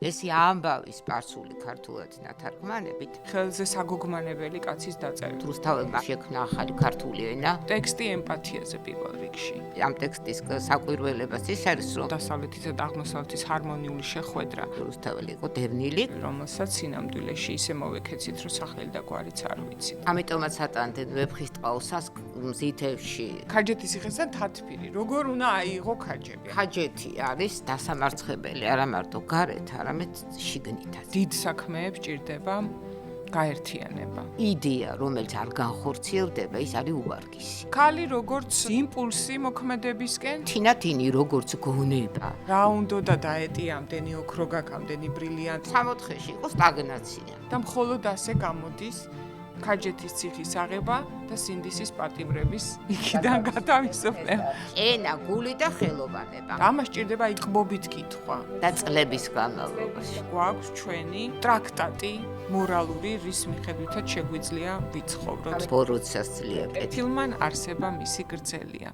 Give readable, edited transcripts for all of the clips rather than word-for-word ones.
ესი ამბავი სპარსული ქართულად ნათარგმანებით. ხელზე საგოგმანებელი კაცის დაწერა. რუსთაველმა შექმნა ახალი ქართული ენა. ტექსტი ემპათიაზე პირველ რიგში. ამ ტექსტის საკვირველებას ის არის, რომ დასავლეთის და აღმოსავლეთის ჰარმონიული შეხვედრა. რუსთაველი იყო დევნილი, რომელსაც სინამდვილეში ისე მოვეკეცით, რომ სახელი და გვარიც არ ვიცით. ამიტომაც ატანდნენ ვეფხისტყაოსას მზითებში. ქაჯეთის ციხესთან თათბირი. როგორ უნდა აიღო ქაჯები? ქაჯეთი არის დასამარცხებელი არა მარტო გარეთ, არამედ შიგნითაც. დიდ საქმეებს ჭირდება გაერთიანება. იდეა, რომელიც არ განხორციელდება, ის არის უვარგისი. ქალი როგორც იმპულსი მოქმედებისკენ, თინათინი როგორც გონება. რა უნდა დაეტია ამდენი ოქრო გაქვს, ამდენი ბრილიანტი. 60-ში იყო სტაგნაცია. და მხოლოდ ასე გამოდის ქაჯეთის ციხის აღება და სინდისის პატიმრების იქიდან გათავისუფლება. ენა, გული და ხელოვანება. ამას ჭირდება იწყბობით კითხვა. და წლების განმავლობაში. გვაქვს ჩვენი ტრაქტატი მორალური, რის მიხედვითაც შეგვიძლია ვიცხოვროთ. ბოროტსას ძლია კეთილი. ფილმან არსება მისი გრძელია.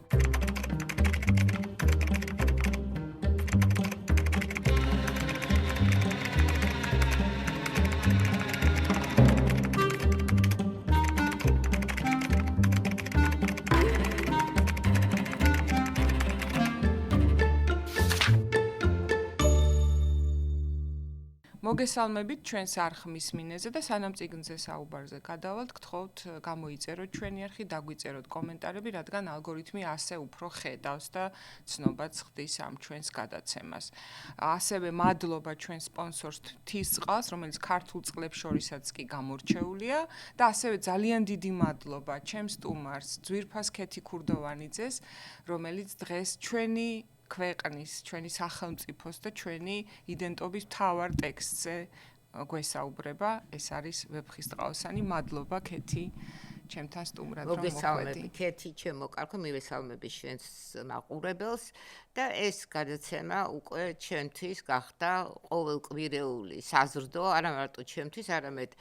მოგესალმებით ჩვენს არხმის მინეზე და სანამ წიგნზე საუბარზე გადავალთ, გთხოვთ გამოიწეროთ ჩვენი არხი, დაგვიწეროთ კომენტარები, რადგან ალგორითმი ასე უფრო ხედავს და ცნობაც ხდის ამ ჩვენს გადაცემას. ასევე მადლობა ჩვენ სპონსორს თისწყალს, რომელიც ქართულ წყლებს შორისაც კი გამორჩეულია და ასევე ძალიან დიდი მადლობა ჩემს სტუმარს ძვირფას ქეთი ქურდოვანიძეს, რომელიც დღეს ჩვენი ქვეყნის, ჩვენი სახელმწიფოს და ჩვენი იდენტობის მთავარ ტექსტზე გვესაუბრება. ეს არის ვეფხისტყაოსანი. მადლობა ქეთი, ჩემთან სტუმრად რომ მოხვედი. მოგესალმები ქეთი, ჩემო კარგო, მივესალმები ჩვენს მაყურებელს და ეს გადაცემა უკვე ჩემთვის გახდა ყოველკვირეული საზრდო, არა მარტო ჩემთვის, არამედ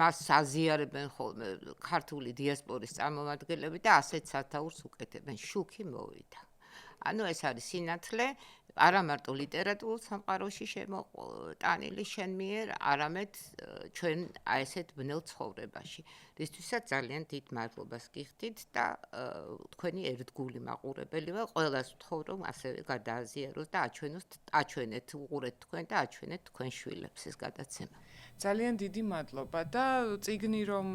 მას საზიარებენ ხოლმე ქართული დიასპორის წარმომადგენლები და ასეთ სათაურს უკეთებენ. შუქი მოვიდა. ანუ ეს არის სინათლე, არა მარტო ლიტერატურულ სამყაროში შემოტანილი შენ მიერ, არამედ ჩვენ ესეთ ბნელ ცხოვრებაში. რისთვისაც ძალიან დიდ მადლობას გიხდით და თქვენი ერთგული მაყურებელი ვარ. ყველას ვთხოვ, რომ ასევე გადააზიაროთ და აჩვენეთ, უყურეთ თქვენ და აჩვენეთ თქვენ შვილებს ეს გადაცემა. ძალიან დიდი მადლობა და წიგნი რომ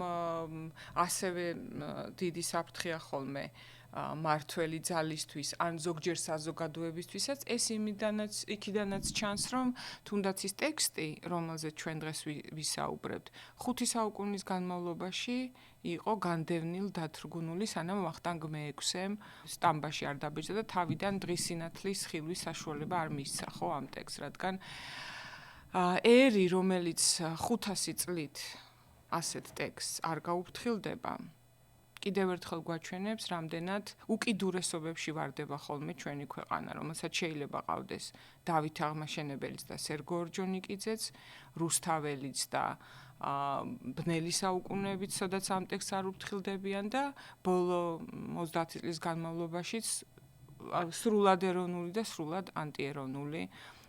ასევე დიდი საფრთხეა ხოლმე მართველი ძალისთვის ან ზოგჯერ საზოგადოებისთვისაც ეს იქიდანაც ჩანს რომ თუნდაც ის ტექსტი რომელზეც ჩვენ დღეს ვისაუბრებთ 5 საუკუნის განმავლობაში იყო განდევნილ დათრგუნული სანამ ვახტანგ მეექვსემ სტამბაში არ დაბეჭდა და თავიდან დღის სინათლის ხილვის საშუალება არ მისცა ხო ამ ტექსტს რადგან ერი რომელიც 500 წლით ასეთ ტექსტს არ გაუფრთხილდება კიდევ ერთხელ გვაჩვენებს, რამდენად უკიდურესობებში ვარდება ხოლმე ჩვენი ქვეყანა, რომელსაც შეიძლება ყავდეს დავით აღმაშენებელიც და სერგო ორჯონიკიძეც, რუსთაველიც და ბნელი საუკუნეებიც, სადაც ამ ტექსტს არ უფრთხილდებიან და ბოლო 30 წლის განმავლობაშიც სრულად ეროვნული და სრულად ანტიეროვნული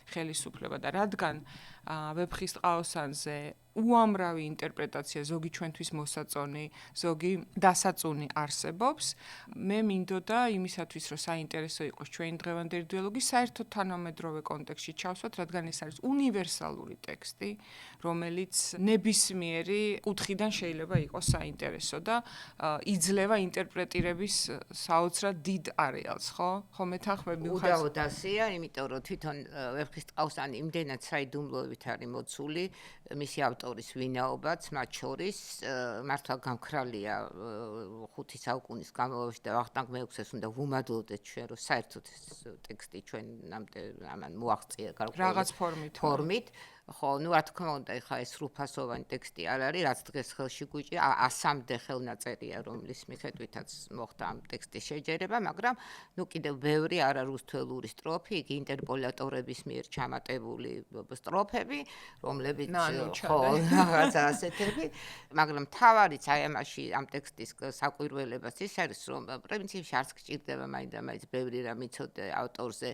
ხელისუფლება და რადგან ვეფხისტყაოსანზე უამრავი ინტერპრეტაცია, ზოგი ჩვენთვის მოსაწონი, ზოგი დასაწუნი არსებობს. მე მინდოდა იმისათვის, რომ საინტერესო იყოს ჩვენი დღევანდელი დიალოგი, საერთოდ თანამედროვე კონტექსტში ჩავსვათ, რადგან ეს არის უნივერსალური ტექსტი, რომელიც ნებისმიერი კუთხიდან შეიძლება იყოს საინტერესო და იძლევა ინტერპრეტირების საოცრად დიდ არეალს, ხო? ხომ მეთანხმები უდაოდ ასეა, იმიტომ რომ თვითონ ვეფხისტყაოსანი იმდენად საიდუმლოებით არის მოცული, მისი ავტორის ვინაობაც, მათ შორის მართლა გამქრალია 5 საუკუნის განმავლობაში და ვახტანგ მეექვსეს უნდა ვუმადლოდეთ ჩვენ, რომ საერთოდ ეს ტექსტი ჩვენამდე ამან მოაღწია რაღაც ფორმით. ხო, რა თქმა უნდა, ეხა ეს სრულფასოვანი ტექსტი არ არის, რაც დღეს ხელში გვიჭირა, 100-მდე ხელნაწერია, რომლის მიხედვითაც მოხდა ამ ტექსტის შეჯერება, მაგრამ კიდევ ბევრი არარუსთველური სტროფი, იგი ინტერპოლატორების მიერ ჩამატებული სტროფები, რომლებიც ხო, რაღაცა ასეთები, მაგრამ თავარიც აი ამაში ამ ტექსტის საკვირველებას ის არის, რომ პრინციპში არც გჭირდება მაინდა-მაინც ბევრი რამ იცოდე ავტორზე,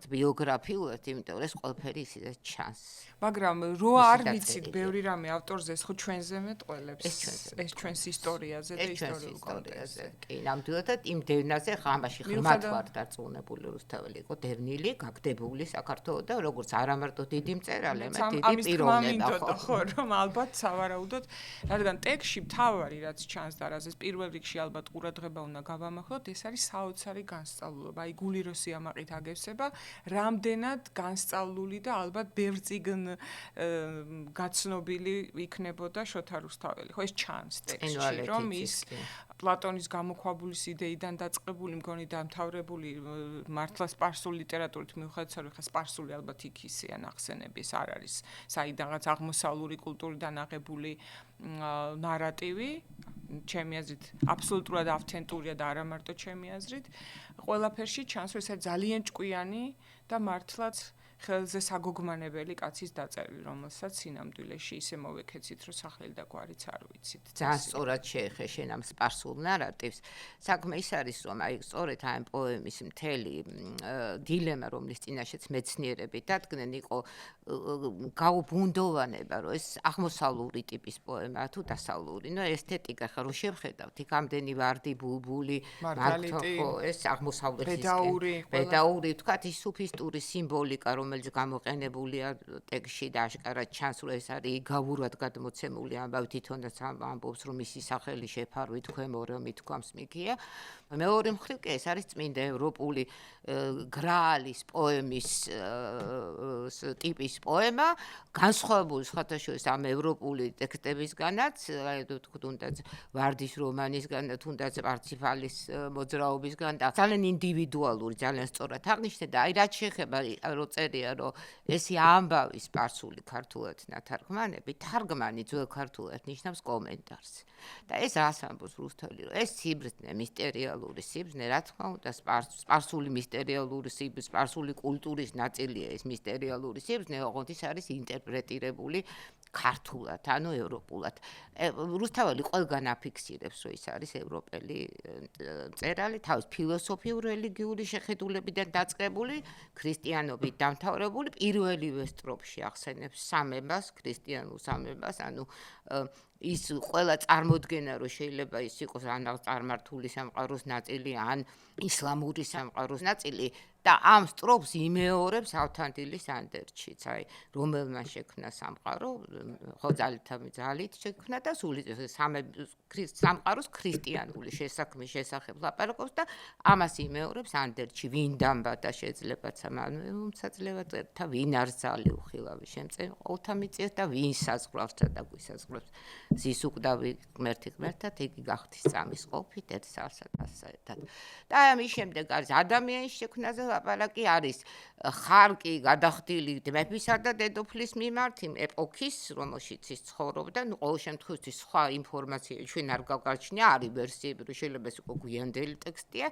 ბიოგრაფიულად, იმიტომ რომ ეს ყველაფერი ისე ჩანს. მაგრამ რო არ ვიცით ბევრი რამე ავტორზე, ხო ჩვენზე მეტყველებს ეს ჩვენს ისტორიაზე და ისტორიულ კონტექსტზე. კი, ნამდვილად იმ დევნაზე ხა ამაში ღრმად ვარ დარწმუნებული რუსთაველი იყო დევნილი, გაგდებული საქართველოს და როგორც არა მარტო დიდი მწერალი, დიდი პიროვნება ხო, რომ ალბათ სავარაუდოდ, რადგან ტექსში მთავარი რაც ჩანს და რაზეც პირველ რიგში ალბათ ყურადღება უნდა გავამახვილოთ, ეს არის საოცარი განსწავლულობა. აი გული რო სიამაყით აგევსება, რამდენად განსწავლული და ალბათ ბევრ წიგნ გაცნობილი იქნებოდა შოთა რუსთაველი. ხო ეს ჩანს ტექსტში, რომ ის პლატონის გამოქვაბულის იდეიდან დაწყებული, მგონი დამთავრებული მართლა სპარსული ლიტერატურით მიუხედავად, რომ ხა სპარსული ალბათ იქ ისეა ნახსენები, ეს არ არის საიდანაც აღმოსავლური კულტურიდან აღებული ნარატივი, ჩემი აზრით, აბსოლუტურად ავთენტურია და არა მარტო ჩემი აზრით, ყველაფერში ჩანს, რომ ეს არის ძალიან ჭკვიანი და მართლაც ხელზე საგოგმანებელი კაცის დაწერილი, რომელსაც სინამდვილეში ისე მოვეკეცით, რომ სახელი და გვარიც არ ვიცით. ძალიან სწორად შეეხე შენ ამ სპარსულ ნარატივს. საქმე ის არის, რომ აი სწორედ ამ პოემის მთელი დილემა, რომლის წინაშეც მეცნიერები დადგნენ, იყო გაუბუნდოვანება, რომ ეს აღმოსავლური ტიპის პოემაა თუ დასავლური. ნუ ესთეტიკა ხა რო შევხედავთ, იქ ამდენი ვარდი, ბულბული, მარგალიტი, ეს აღმოსავლეთის ბედაური, თქვათ ის სუფისტური სიმბოლიკა, რომელიც გამოყენებულია ტექსში და აშკარად ჩანს, რომ ეს არის იგავურად გადმოცემული ამბავი, თვითონაც ამბობს, რომ მისი სახელი შეფარვით ქვემო რომ ითქვამს მიქია. მეორე მხრივ კი ეს არის წმინდა ევროპული გრაალის პოემის ტიპის პოემა, განსხვავებული სხვათაშორის ამ ევროპული ტექსტებისგანაც, თუნდაც ვარდის რომანისგან, თუნდაც პარციფალის მოძრაობისგან და ძალიან ინდივიდუალური, ძალიან სწორად აღნიშნე და აი რაც შეეხება რო წერია, რომ ესი ამბავი სპარსული ქართულად ნათარგმანები, თარგმანი ძველ ქართულად ნიშნავს კომენტარს. და ეს რას ამბობს რუსთაველი, რომ ეს სიბრძნე მისტერიალური სიბრძნე, რა თქმა უნდა, სპარსული მისტერიალური სიბრძნე, სპარსული კულტურის ნაწილია ეს მისტერიალური სიბრძნე, ოღონდ ის არის ინტერპრეტირებული ქართულად, ანუ ევროპულად. რუსთაველი ყველგან აფიქსირებს, რომ ის არის ევროპელი მწერალი, თავის ფილოსოფიურ რელიგიური შეხედულებიდან დაწყებული, ქრისტიანობით დამთავრებული, პირველივე სტროფში ახსენებს სამებას, ქრისტიანულ სამებას, ანუ ის ყველა წარმოდგენა, რომ შეიძლება ის იყოს ან წარმართული სამყაროს ნაწილი, ან ისლამური სამყაროს ნაწილი და ამ სტროფს იმეორებს ავთანდილის ანდერჩიც, აი, რომელმან შექმნა სამყარო, ხო ძალით შექმნა და სამყაროს ქრისტიანული შესაქმის შესახებ ლაპარაკობს და ამას იმეორებს ანდერჩი, ვინ დამბადა შეძლებაც მომსაძლევად და ვინ არ ზალი უხილავი შემწევ ყოველთა მიწიეთ და ვინ საზღვრავს და გვისაზღვრებს ზის უკვდავი ღმერთად იგი გახდის წამის ყოფით ერთ სავსათასაერთად და ამის შემდეგ არის ადამიანის შექმნაზე ლაპარაკი, არის ხარკი გადახდილი მეფისა და დედოფლის მიმართ იმ ეპოქის, რომელშიც ის ცხოვრობდა, ნუ ყოველ შემთხვევაში სხვა ინფორმაცია ჩვენ არ გავგარჩნია, არის ვერსიები, რომ შეიძლება ეს უკვე გვიანდელი ტექსტია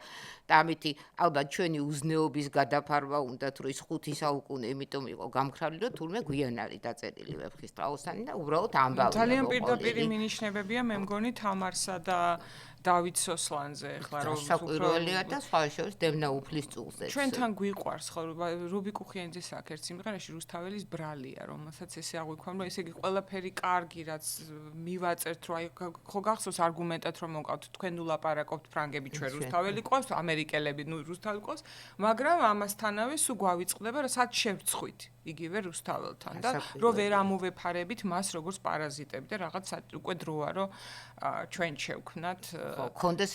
და ამითი ალბათ ჩვენი უზნეობის გადაფარვა უნდათ, რომ ის 5 საუკუნე იმიტომ იყო გამქრალი, რომ თურმე გვიან არის დაწერილი ვეფხისტ რაოსანი და უბრალოდ ამბავია. ძალიან პირდაპირი მინიშნებებია მე მგონი თამარსა და დავით სოსლანზე, ხლა რომ საკვირველია და სხვა შორის დევნა უფლის წულზე. ჩვენთან გვიყვარს ხო რუბი კუხიანიძეს აქ ერთ სიმღერაში რუსთაველის ბრალია, რომელსაც ესე აღვიქვამ, რომ ესე იგი ყველაფერი კარგი, რაც მივაწერთ, რომ აი ხო გახსოვს არგუმენტად რომ მოვყავთ, თქვენ ნუ ლაპარაკობთ ფრანგები, ჩვენ რუსთაველი ყავს, ამერიკელები, ნუ რუსთაველი ყავს, მაგრამ ამასთანავე სულ გვავიწყდება, რომ სად შევწხვით იგივე რუსთაველთან და რომ ვერ ამოვეფარებით მას როგორც პარაზიტები და რაღაც უკვე დროა, რომ ჩვენ შევქმნათ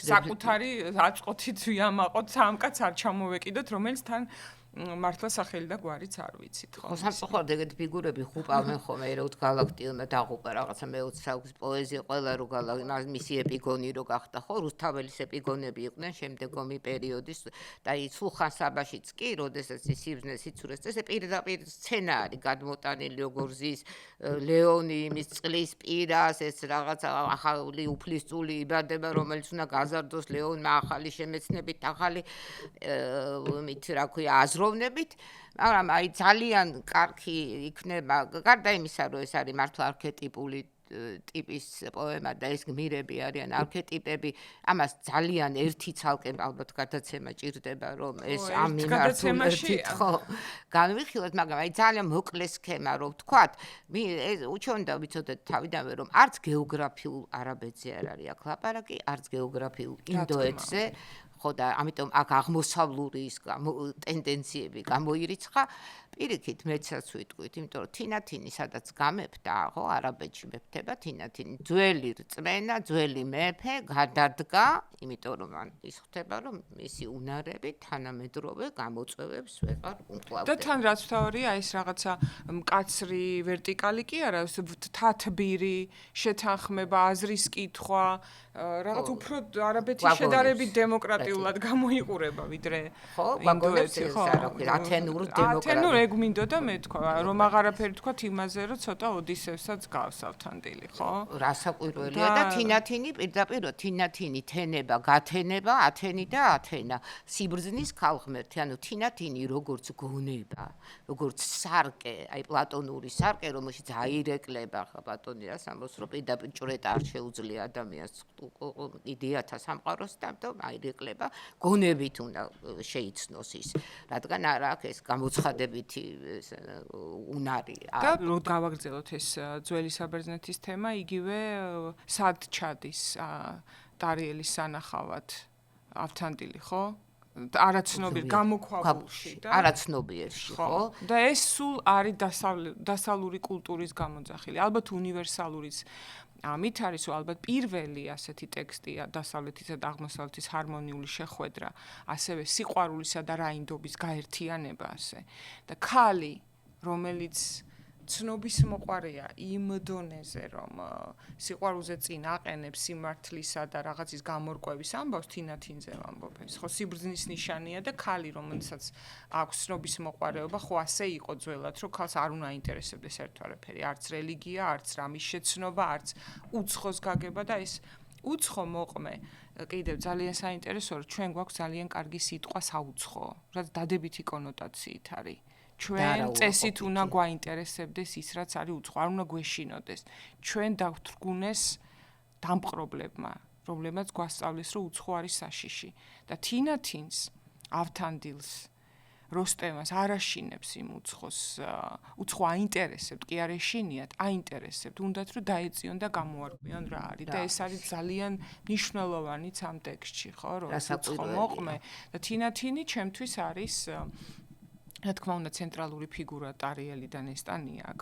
საკუთარი აწყოთით ვიამაყოთ სამკაც არ ჩამოვეკიდოთ, რომელიც თან მართლა სახელი და გვარიც არ ვიცით ხო. ხო სამწუხაროდ ეგეთი ფიგურები ხუპავენ ხოლმე ერევთ გალაქტიელმა დაღუპა რაღაცა მე-20 საუკუნის პოეზია ყველა რო მისი ეპიგონი რო გახდა ხო რუსთაველის ეპიგონები იყვნენ შემდეგ ომი პერიოდის და სულ ხანსაბაშიც კი როდესაც ის სიბრძნე სიცურეს ეს პირდაპირ სცენა არის გადმოტანილი როგორ ზის ლეონი იმის წყლის პირას ეს რაღაცა ახალი უფლისწული იბადება რომელიც უნდა გაზარდოს ლეონმა ახალი შემეცნებით ახალი მით რა ქვია აზროვნებით მაგრამ აი ძალიან კარგი იქნება გარდა იმისა რომ ეს არის მართლა არქეტიპული ტიპის პოემა და ეს გმირები არიან არქეტიპები, ამას ძალიან ერთი ცალკე ალბათ გადაცემა ჭირდება, რომ ეს ამ მიმართულებით ხო განვიხილოთ, მაგრამ აი ძალიან მოკლე სქემა რომ ვთქვათ, უჩვენდა ვიცოდეთ თავიდანვე რომ არც გეოგრაფიულ არაბეთზე არ არის აქ ლაპარაკი, არც გეოგრაფიულ ინდოეთზე ხო და ამიტომ აქ აღმოსავლური ის ტენდენციები გამოირიცხა პირიქით მეცაც ვიტყვით, იმიტომ რომ თინათინი სადაც გამეფდა, ხო, არაბეთში მეფდება თინათინი, ძველი რწმენა, ძველი მეფე გადადგა, იმიტომ რომ ის ხდება, რომ მისი უნარები თანამედროვე გამოწვევებს ვეღარ უმკლავდება. და თან რაც თავარია, ეს რაღაცა მკაცრი ვერტიკალი კი არა, თათბირი, შეთანხმება, აზრის კითხვა, რაღაც უფრო არაბეთი შედარებით დემოკრატიულად გამოიყურება, ვიდრე ინდოეთი, ხო, რა ქვია, ათენურ დემოკრატია. ეგ მინდოდა მე თქვა, რომ აღარაფერი თქვა იმაზე, რომ ცოტა ოდისევსაც გავს ავთანდილი, ხო? რასაკვირველია და თინათინი პირდაპირ თინათინი თენება, გათენება, ათენი და ათენა. სიბრძნის ქალღმერთი, ანუ თინათინი როგორც გონება, როგორც სარკე, აი პლატონური სარკე, რომელშიც აირეკლება ხა პლატონიას ამბობს, რომ პირდაპირ ჭრეტა არ შეუძლია ადამიანს იდეათა სამყაროს და აირეკლება, გონებით უნდა შეიცნოს ის, რადგან არ აქვს ეს გამოცხადებითი უნარი. და რო გავაგრძელოთ ეს ძველი საბერძნეთის თემა, იგივე სად ჩადის ტარიელის სანახავად ავთანდილი, ხო? არაცნობიერ გამოქვაბულში და არაცნობიერში, ხო? და ეს სულ არის დასავლური კულტურის გამოძახილი, ალბათ უნივერსალურიც. ამით არის, რომ ალბათ პირველი ასეთი ტექსტია დასავლეთისა და აღმოსავლეთის ჰარმონიული შეხვედრა, ასევე სიყვარულისა და რაინდობის გაერთიანება ასე. და ქალი, რომელიც ცნობის მოყვარეა იმ დონეზე, რომ სიყვარულზე წინ აყენებს სიმართლისა და რაღაცის გამორკვევის ამბავს, თინათინზე ვამბობ ეს. ხო, სიბრძნის ნიშანია და ქალი, რომელსაც აქვს ცნობის მოყვარეობა, ხო ასე იყო ძველად, რომ ქალს არ უნდა აინტერესებდეს ერთგვარაფერი, არც რელიგია, არც რამის შეცნობა, არც უცხოს გაგება და ეს უცხო მოყმე კიდევ ძალიან საინტერესოა, რომ ჩვენ გვაქვს ძალიან კარგი სიტყვა საუცხო, რაც დადებითი კონოტაციით არის. ჩვენ წესით უნდა გვაინტერესებდეს ის, რაც არის უცხო, არ უნდა გვეშინოდეს. ჩვენ დავთრგუნეს დამპყრობლებმა, რომლებმაც გვასწავლეს, რომ უცხო არის საშიში. და თინათინს, ავთანდილს, როსტემას არ აშინებს იმ უცხოს, უცხო აინტერესებთ, კი არ ეშინიათ, აინტერესებთ, უნდათ რომ დაეწიონ და გამოარკვიონ რა არის. და ეს არის ძალიან მნიშვნელოვანიც ამ ტექსტში, ხო, რომ უცხო მოყმე და თინათინი ჩემთვის არის რა თქმა უნდა ცენტრალური ფიგურა ტარიელი და ნესტანი აქ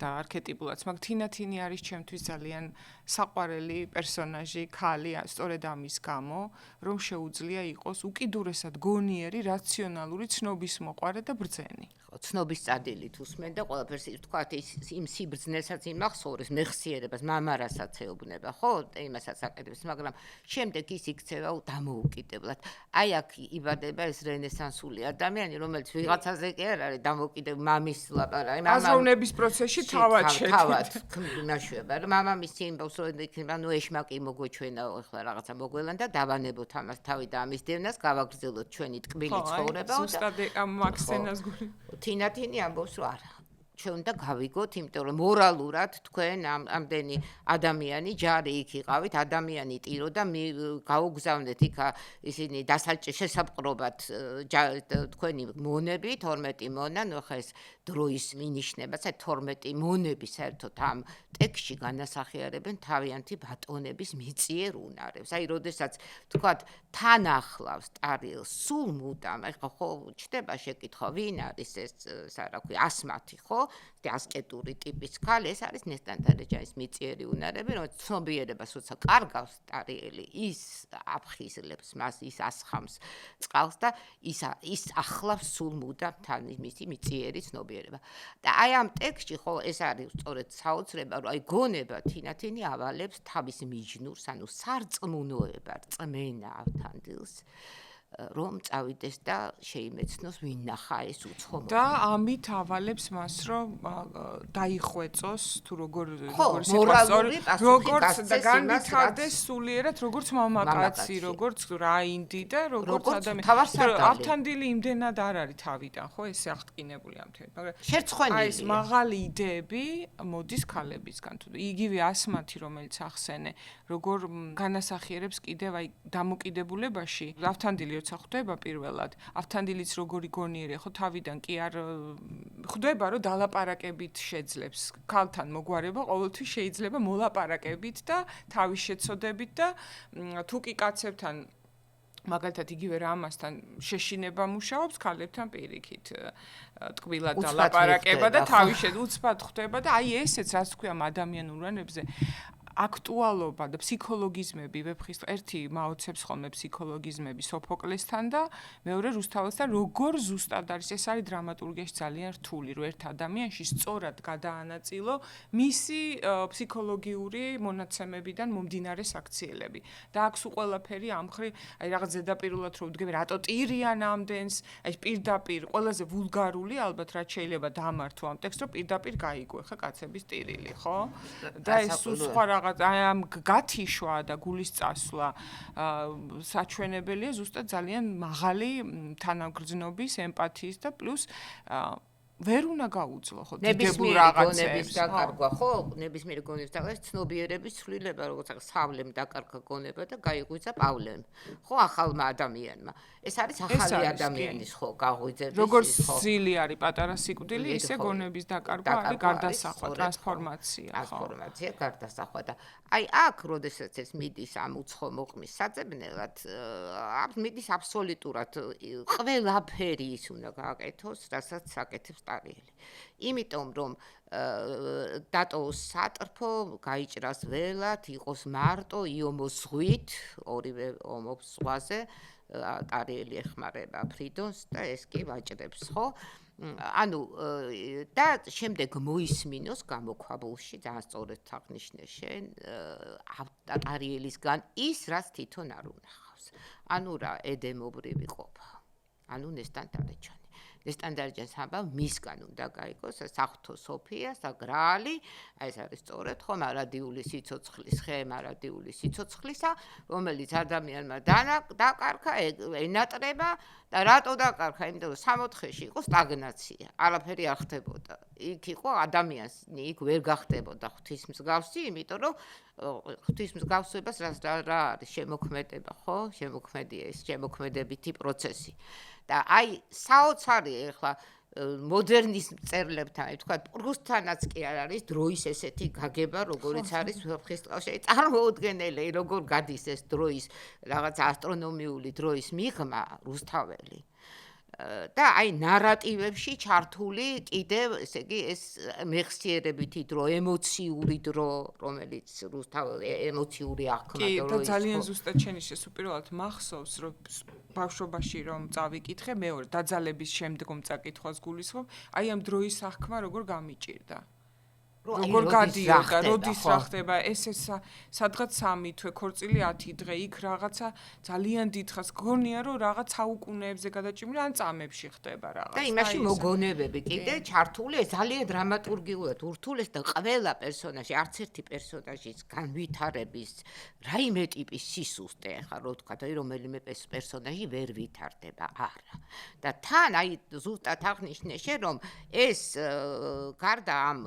და არქეტიპულაც, მაგრამ თინათინი არის ჩემთვის ძალიან საყვარელი პერსონაჟი, ქალი, სწორედ ამის გამო, რომ შეუძლია იყოს უკიდურესად გონიერი, რაციონალური, ცნობის მოყვარე და ბრძენი. ცნობის წადილით უსმენ და ყველაფერს თქვათ იმ სიბრძნესაც იმახსოვრებს, მეხსიერებას, მამარასაც ეუბნება, ხო, იმასაც აკეთებს, მაგრამ შემდეგ ის იქცევა დამოუკიდებლად. აი აქ იბადება ეს რენესანსული ადამიანი, რომელიც ვიღაცაზე კი არ არის დამოუკიდებელი, მამის ლაპარაკი, აზროვნების პროცესში თავად იმაშვება, რომ მამამისი იმბავს, რომ იქნება, ნუ ეშმაკი მოგვეჩვენაო, ახლა რაღაცა მოგველან და დავანებოთ ამას თავი და ამის დევნას, გავაგრძელოთ ჩვენი ტკბილი ცხოვრება. ზუსტად ამ მაქსენას გული თინათინი ამბობს, რომ არა, ჩვენ უნდა გავიგოთ, იმიტომ რომ მორალურად თქვენ ამდენი ადამიანი ჯარი იქ იყავით, ადამიანი ტირო და გაუგზავნეთ იქ ისინი შესაბყრობად თქვენი მონები, 12 მონა, ნუ ხა ეს დროის მინიშნებას, აი 12 მონები საერთოდ ამ ტექსტში განასახიერებენ თავიანთი ბატონების მიწიერ უნარებს. აი, როდესაც თქვათ თან ახლავს ტარიელს სულ მუდამ, აი ხო ჩდება შეკითხვა, ვინ არის ეს, რა ქვია, ასმათი, ხო? ასკეტური ტიპის ქალი, ეს არის ნესტანტარეჯანის მიწიერი უნარები, რომელიც ცნობიერებას როცა კარგავს ტარიელი, ის აფხიზლებს მას, ის ასხამს წყალს და ის ახლავს სულ მუდამ თან მისი მიწიერი ცნობიერება. და აი ამ ტექსტში ხო ეს არის სწორედ საოცრება, რომ აი გონება თინათინი ავალებს თავის მიჯნურს, ანუ სარწმუნოება, რწმენა ავთანდილს. რომ წავიდეს და შეიმეცნოს ვინ ნახა ეს უცხო და ამით ავალებს მას რომ დაიხვეწოს თუ როგორ მორალური პასუხი როგორც და გასცეს განვითარდეს სულიერად როგორც მამაკაცი, როგორც რაინდი და როგორც ადამიანი. ავთანდილი იმდენად არ არის თავიდან, ხო, ესე აღტკინებული ამ თემით, მაგრამ შერცხვენილია. ეს მაღალი იდეები მოდის ქალებისგან. თუ იგივე ასმათი, რომელიც ახსენე, როგორ განასახიერებს კიდევ აი დამოკიდებულებაში, ავთანდილი როცა ხვდება პირველად, ავთანდილიც როგორი გონიერია, ხო, თავიდან კი არ ხვდება, რომ დალაპარაკებით შეძლებს. ქალთან მოგვარება ყოველთვის შეიძლება მოლაპარაკებით და თავის შეცოდებით და თუ კი კაცებთან მაგალითად იგივე რამასთან შეშინება მუშაობს, ქალებთან პირიქით ტკბილად დალაპარაკება და თავის უცბად ხვდება და აი ესეც რაც თქვია ამ ადამიანურ ენებზე აქტუალობა და ფსიქოლოგიზმები ვეფხის ერთი მაოცებს ხოლმე ფსიქოლოგიზმები სოფოკლესთან და მეორე რუსთაველსთან როგორ ზუსტად არის ეს არის დრამატურგიაში ძალიან რთული რომ ერთ ადამიანში სწორად გადაანაწილო მისი ფსიქოლოგიური მონაცემებიდან მომდინარე საქციელები და აქვს ყველაფერი ამხრივ აი რაღაც ზედაპირულად რომ ვდგები რატო ტირიან ამდენს აი პირდაპირ ყველაზე ვულგარული ალბათ რაც შეიძლება დამართო ამ ტექსტს რომ პირდაპირ გაიგო ხა კაცების ტირილი ხო და ეს სხვა აი ამ გათიშვა და გულის წასვლა საჩვენებელია ზუსტად ძალიან მაღალი თანაგრძნობის ემპათიის და პლუს ვერ უნდა გაუძლო ხო დიდებულ რაღაცებს დაკარგვა ხო ნებისმიერი გონების დაკარგვა ცნობიერების ცვლილება როგორც სავლემ დაკარგა გონება და გაიღვიძა პავლემ ხო ახალმა ადამიანმა ეს არის ახალი ადამიანის ხო გაღვიძების როგორც სილი არის პატარა სიკვდილი ისე გონების დაკარგვა არის გარდასახვა ტრანსფორმაცია გარდასახვა და აი აქ როდესაც ეს მიდის ამ უცხო მოყმის საძებნელად მიდის აბსოლუტურად ყველაფერი ის უნდა გააკეთოს რასაც აკეთებს ტარიელი იმიტომ რომ დატოვოს სატრფო გაიჭრას ველად იყოს მარტო იომოს ზღვით ორივე ომობს ზღვაზე ტარიელი ეხმარება ფრიდონს და ეს კი ვაჭრებს ხო ანუ და შემდეგ მოისმინოს გამოქვაბულში ძალიან სწორედ აღნიშნე შენ ტარიელისგან ის რაც თვითონ არ უნახავს ანუ რა ედემობრივი ყოფა ანუ ნესტანტარეჯანი ნესტანდარეჯანს ამბავ მისგან უნდა გაიგოს საღვთო სოფია საგრალი აი ეს არის სწორედ ხო მარადიული სიცოცხლის ხე მარადიული სიცოცხლისა რომელიც ადამიანმა დაკარგა ენატრება და რატო დაკარგა იმიტომ რომ 64-ში იყო სტაგნაცია არაფერი არ ხდებოდა იქ იყო ადამიანს იქ ვერ გახდებოდა ღვთისმსგავსი იმიტომ რომ ღვთისმსგავსებას რა არის შემოქმედება ხო შემოქმედია ეს შემოქმედებითი პროცესი და აი საოცარი ახლა მოდერნის მწერლებთან აი თქვა პრუსთანაც კი არ არის დროის ესეთი გაგება როგორიც არის ვეფხისტყაოსში წარმოუდგენელი როგორ გადის ეს დროის რაღაც ასტრონომიული დროის მიღმა რუსთაველი და აი ნარატივებში ჩართული კიდევ ესე იგი ეს მეხსიერებითი დრო ემოციური დრო რომელიც რუსთაველი ემოციური აღქმა და ძალიან ზუსტად შენი შესუპირველად მახსოვს რომ ბავშვობაში რომ წავიკითხე მეორე დაძალების შემდგომ წაკითხვას გულისხმობ აი ამ დროის აღქმა როგორ გამიჭირდა როგორ გადიოდა, როდის რა ხდება, ეს სადღაც 3 თვე, ქორწილი 10 დღე, იქ რაღაცა ძალიან დიდხანს გონია, რომ რაღაც საუკუნეებზე გადაჭიმული, ან წამებში ხდება რაღაც. და იმაში მოგონებები კიდე ჩართული, ძალიან დრამატურგიულად ურთულეს და ყველა პერსონაჟი, არც ერთი პერსონაჟის განვითარების რაიმე ტიპის სისუსტე, ახლა რო თქვა, და რომელიმე პერსონაჟი ვერ ვითარდება, არა. და თან აი ზუსტად აღნიშნე შენ, რომ ეს გარდა ამ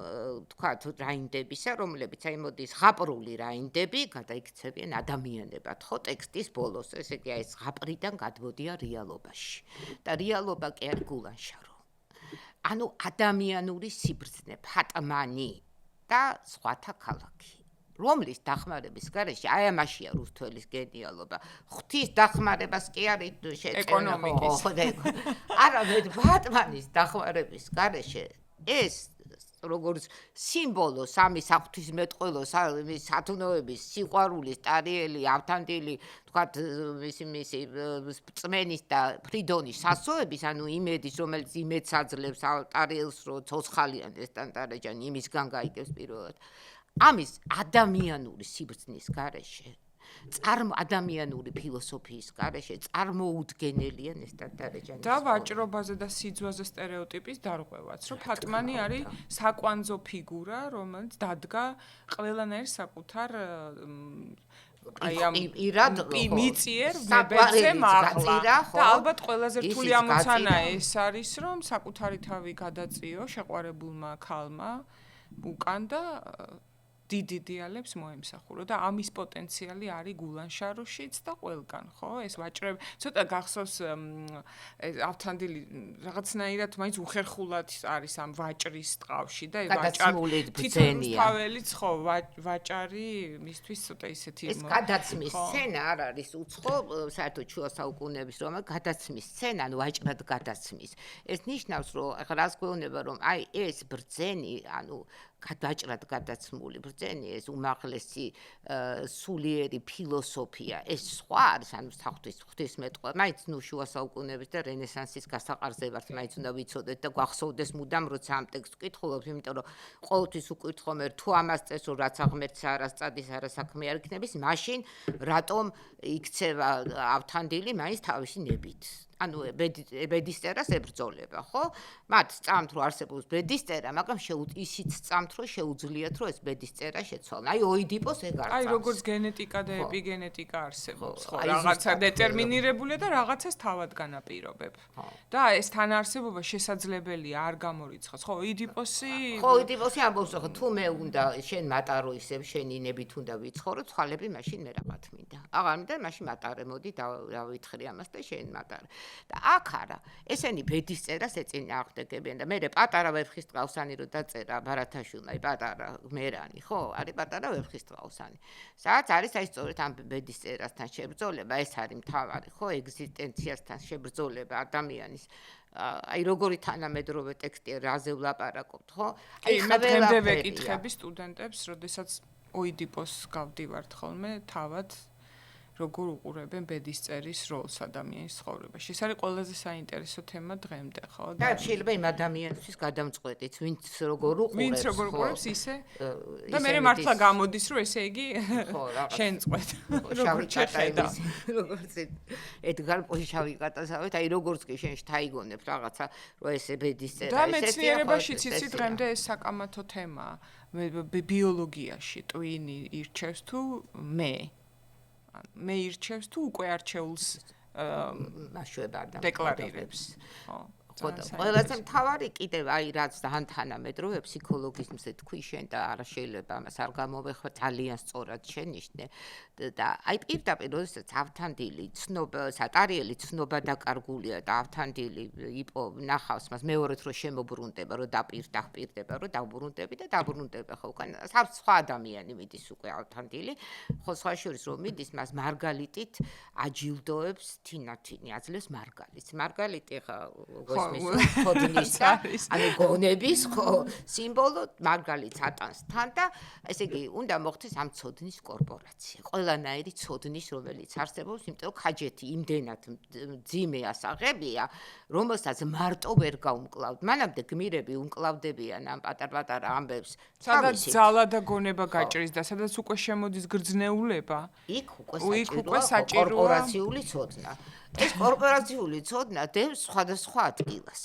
თქვა რაინდებისა, რომლებიც აი მოდის ზღაპრული რაინდები, გადაიქცევიან ადამიანებად, ხო, ტექსტის ბოლოს, ესე იგი, ეს ზღაპრიდან გადმოდიან რეალობაში. და რეალობა კი არის გულანშარო. ანუ ადამიანური სიბრძნე, ფატმანი და სხვათა ქალაქი. რომლის დახმარების გარეშე, აი ამაშია რუსთველის გენიალობა. ღვთის დახმარებას კი არის შეწევნა, ხო, არა, ბატმანის დახმარების გარეშე ეს როგორც სიმბოლო სამი საღვთისმეტყველოს სათნოების სიყვარულის ტარიელი ავთანდილი თქვათ მისი წმენის და ფრიდონის სასოების ანუ იმედის რომელიც იმედს აძლევს ტარიელს რო ცოცხალიან ნესტანტარეჯანი იმისგან გაიგებს პირველად ამის ადამიანური სიბრძნის გარეშე ადამიანური ფილოსოფიის გარეშე წარმოუდგენელია ნესტარ-დარეჯანის და ვაჭრობაზე და სიძვაზე სტერეოტიპის დარღვევაც, რომ ფატმანი არის საკვანძო ფიგურა, რომელიც დადგა ყველანაირ საკუთარ აი ამ მიწიერ მებერზე მაღლა და ალბათ ყველაზე რთული ამოცანა ეს არის რომ საკუთარი თავი გადაწიო შეყვარებულმა ქალმა უკან და დიდ იდეალებს მოემსახურო და ამის პოტენციალი არის გულანშაროშიც და ყველგან, ხო? ეს ვაჭრები ცოტა გახსოვს ავთანდილი რაღაცნაირად მაინც უხერხულად არის ამ ვაჭრის ტყავში და ვაჭარი ბრძენია. თაველიც ხო ვაჭარი მისთვის ცოტა ისეთი ეს გადაცმის სცენა არ არის უცხო, საერთოდ შუა საუკუნეების რომ გადაცმის სცენა, ანუ ვაჭრად გადაცმის. ეს ნიშნავს რომ ახლა რას გვეუბნება რომ აი ეს ბრძენი, ანუ ვაჭრად გადაცმული ბრძენი, ეს უმაღლესი სულიერი ფილოსოფია, ეს სხვა არის, ანუ ღვთისმეტყველება, მაინც ნუ შუა საუკუნეების და რენესანსის გასაყარზე ვართ, მაინც უნდა ვიცოდეთ და გვახსოვდეს მუდამ, როცა ამ ტექსტს ვკითხულობთ, იმიტომ რომ ყოველთვის უკითხო მე თუ ამას წესო რაც აღმერთს არასწადის არასაქმე არ იქნების, მაშინ რატომ იქცევა ავთანდილი მაინც თავისი ნებით. ანუ ბედისწერას ებრძოლება, ხო? მათ სწამთ რომ არსებობს ბედისწერა, მაგრამ ისიც სწამთ რომ შეუძლიათ რომ ეს ბედისწერა შეცვალონ. აი ოიდიპოს ეგ არ წამს. აი როგორც გენეტიკა და ეპიგენეტიკა არსებობს, ხო, რაღაცა დეტერმინირებულია და რაღაცას თავად განაპირობებ. და ეს თანაარსებობა შესაძლებელია არ გამორიცხოს, ხო? ოიდიპოსი ამბობს, ხო, თუ მე უნდა შენ მატარო ისევ შენი ნებით უნდა ვიცხოვრო, თვალები მაშინ მე რაღაც მინდა. აღარ მინდა, მაშინ მატარე, მოდი დავითხრი ამას და შენ მატარე. და აქ არა, ესენი ბედისწერას ეწინააღმდეგებიან და მე პატარა ვერხისტყაოსანი რო დაწერა ბარათაშვილმა, აი პატარა მერანი, ხო, არის პატარა ვერხისტყაოსანი. სადაც არის აი სწორედ ამ ბედისწერასთან შებრძოლება, ეს არის მთავარი, ხო, ეგზისტენციასთან შებრძოლება ადამიანის. აი როგორი თანამედროვე ტექსტია, რაზე ვლაპარაკობთ, ხო? აი მე დღემდე ვეკითხები სტუდენტებს, როდესაც ოიდიპოს გავდივართ ხოლმე თავად როგორ უყურებენ ბედისწერის როლს ადამიანის ცხოვრებაში. ეს არის ყველაზე საინტერესო თემა დღემდე, ხო? და შეიძლება იმ ადამიანისთვის გადამწყვეტიც, ვინც როგორ უყურებს ისე და მე მართლა გამოდის, რომ ესე იგი შენ წყვეთ. შავი კატა როგორც ედგარ შავი კატასავით, აი როგორც კი შენ შთაიგონებ რაღაცა, რომ ესე ბედისწერა ესეთია. და მეცნიერებაშიც იცი დღემდე ეს საკამათო თემაა. ბიოლოგიაში ტვინი ირჩევს თუ მე ირჩევს თუ უკვე არჩეულს მაშვება და დეკლარირებს. ხო, ყველაზე მთავარი კიდევ აი რაც თანამედროვე ფსიქოლოგიზმზე თქვი შენ და არა შეიძლება ამას არ გამოვეხო ძალიან სწორად შენიშნე და აი პირდაპირ როდესაც ავთანდილი სატარიელი ცნობა დაკარგულია და ავთანდილი იპო ნახავს მას მეორედ რომ შემოbrunდება რომ დაპირდება რომ დაბრუნდები და დაბრუნდება ხო უკან სხვა ადამიანი მიდის უკვე ავთანდილი ხო სხვა შორის რომ მიდის მას მარგალიტით აჯილდოებს თინათინი აძლევს მარგალიტი ხა ხოდნისა, ანუ გონების ხო სიმბოლო მარგალიტს ატანს თან და ესე იგი უნდა მოხდეს ამ ცოდნის კორპორაცია. ყველანაირი ცოდნის, რომელიც არსებობს, იმიტომ რომ ხაჯეთი იმდენად ძიმე ასაღებია, რომელსაც მარტო ვერ გაუმკლავთ. მანამდე გმირები უმკლავდებიან ამ პატარ-პატარა ამბებს. სადაც ძალა და გონება გაჭრის და სადაც უკვე შემოდის გრძნეულება, იქ უკვე საჭიროა კორპორაციული ცოდნა. ეს კორპორაციული ცოდნა დევს სხვადასხვა ადგილას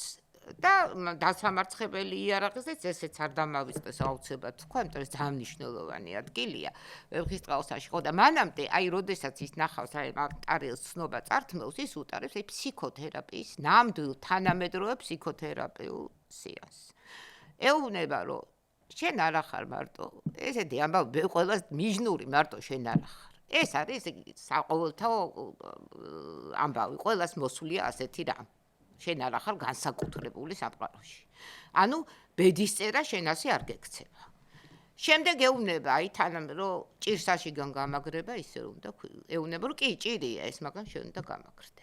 და დასამარცხებელი იარაღზეც ესეც არ დამავიწყდეს აუცილებლად თქვა, იმიტომ რომ ძალიან მნიშვნელოვანი ადგილია ვერხისტყაოსანში. ხო და მანამდე აი როდესაც ის ნახავს აი ტარიელს ცნობა წართმევს, ის უტარებს აი ფსიქოთერაპიის ნამდვილ თანამედროვე ფსიქოთერაპიულ სიას. ეუბნება რომ შენ არ ახარ მარტო ესეთი ამბავი ყველას მიჯნური მარტო შენ არ ახარ. ეს არის ესე იგი საყოველთაო ამბავი, ყველას მოსულია ასეთი რამ. შენ არ ახარ განსაკუთრებული სამყაროში. ანუ ბედისწერა შენ ასე არ გექცევა. შემდეგ ეუბნება აი რომ ჭირსაშიგან გამაგრება ისე რომ და ეუბნება რომ კი ჭირია ეს, მაგრამ შენ უნდა გამაგრდე.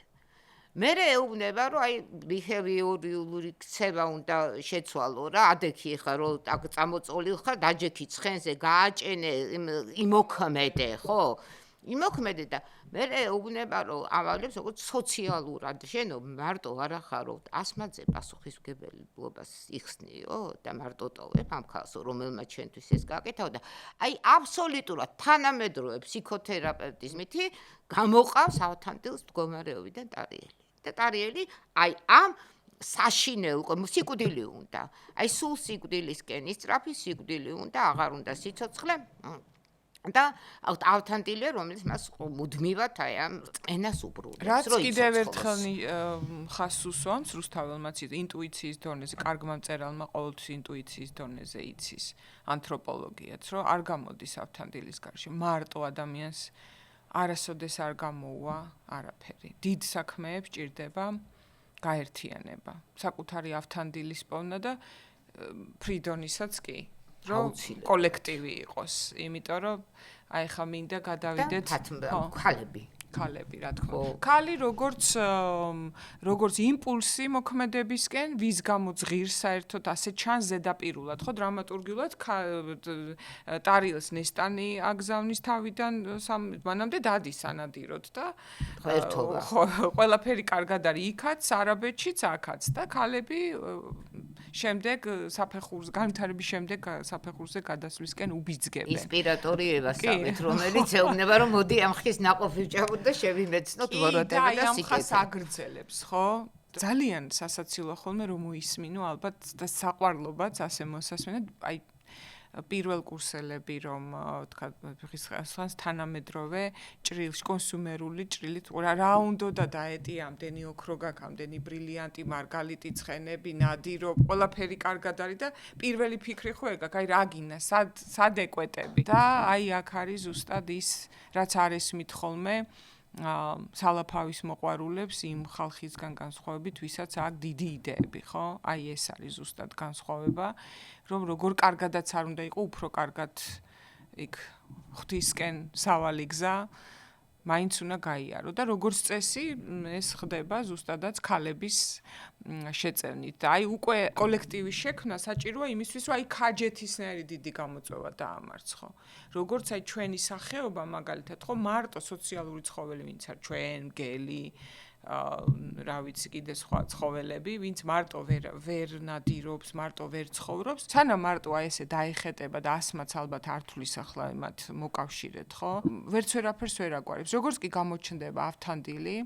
მერე ეუბნება რომ აი ბიჰევიორიული ქცევა უნდა შეცვალო რა, ადექი ხარ რომ წამოწოლილ ხარ, დაჯექი ცხენზე, გააჭენე იმოქმედე, ხო? იმოქმედე და მე ეუბნება რომ ავალებს როგორც სოციალურად შენო მარტო არ ახარო 100-ზე პასუხისმგებლობას იხსნიო და მარტო ტოვებ ამ ხალხს რომელმაც ჩვენთვის ეს გაკეთაო და აი აბსოლუტურად თანამედროვე ფსიქოთერაპევტის მითი გამოყავს ავთანდილს მდგომარეობიდან ტარიელი და ტარიელი აი ამ საშინელ სიკვდილი უნდა აი სულ სიკვდილისკენ ისწრაფი სიკვდილი უნდა აღარ უნდა სიცოცხლე და ავთანტილია რომელიც მას მუდმივად აი ამ წენას უბრუნებს რაც კიდევ ერთხელ ხას უსვამს რუსთაველმაც ინტუიციის დონეზე კარგმა მწერალმა ყოველთვის ინტუიციის დონეზე იცის ანთროპოლოგიაც რომ არ გამოდის ავთანტილის გარშე მარტო ადამიანს არასოდეს არ გამოუვა არაფერი დიდ საქმეებს ჭირდება გაერთიანება საკუთარი ავთანდილის პოვნა და ფრიდონისაც კი რომ კოლექტივი იყოს, იმიტომ რომ აი ხა მინდა გადავიდეთ ქალები, რა თქმა უნდა. ქალი როგორც იმპულსი მოქმედებისკენ, ვის გამო ღირს საერთოდ ასე ჩანს ზედაპირულად, ხო, დრამატურგიულად ტარიელს ნესტანი აგზავნის თავიდან მანამდე დადის ანადიროთ და ყველაფერი კარგად არის იქაც, არაბეთშიც, აქაც და ქალები შემდეგ საფეხურს განვითარების შემდეგ საფეხურზე გადასვლისკენ უბიძგებენ. ინსპირატორიებას ამით რომელიც ეუბნება რომ მოდი ამ ხის ნაყოფი ვჭამოთ და შევიმეცნოთ ვოროტები და სიკეთე. ამ ხას აგრძელებს, ხო? ძალიან სასაცილო ხოლმე რომ მოისმინო ალბათ და საყვარლობაც ასე მოსასმენად აი პირველ კურსელები რომ თქვა ხის თანამედროვე ჭრილში კონსუმერული ჭრილით რა უნდა და დაეტი ამდენი ოქრო გაქვს ამდენი ბრილიანტი მარგალიტი ცხენები ნადირო ყველაფერი კარგად არის და პირველი ფიქრი ხო ეგ აი რა გინა სად ეკვეტები და აი აქ არის ზუსტად ის რაც არის მითხოლმე სალაფავის მოყვარულებს იმ ხალხისგან განსხვავებით, ვისაც აქვს დიდი იდეები, ხო? აი ეს არის ზუსტად განსხვავება, რომ როგორ კარგადაც არ უნდა იყო, უფრო კარგად იქ ღვთისკენ სავალი გზა მაინც უნდა გაიარო და როგორც წესი ეს ხდება ზუსტადაც ქალების შეწევნით და აი უკვე კოლექტივის შექმნა საჭიროა იმისთვის რომ აი ქაჯეთისნაირი დიდი გამოწვევა დაამარცხო როგორც აი ჩვენი სახეობა მაგალითად ხო მარტო სოციალური ცხოველი ვინც არის ჩვენ მგელი რა ვიცი კიდე სხვა ცხოველები ვინც მარტო ვერ ნადირობს მარტო ვერ ცხოვრობს სანამ მარტო აი ესე დაიხეტება და ასმაც ალბათ არ თulis ახლა მათ მოკავშირეთ ხო ვერც ვერაფერს ვერ აგვარებს როგორც კი გამოჩნდება ავთანდილი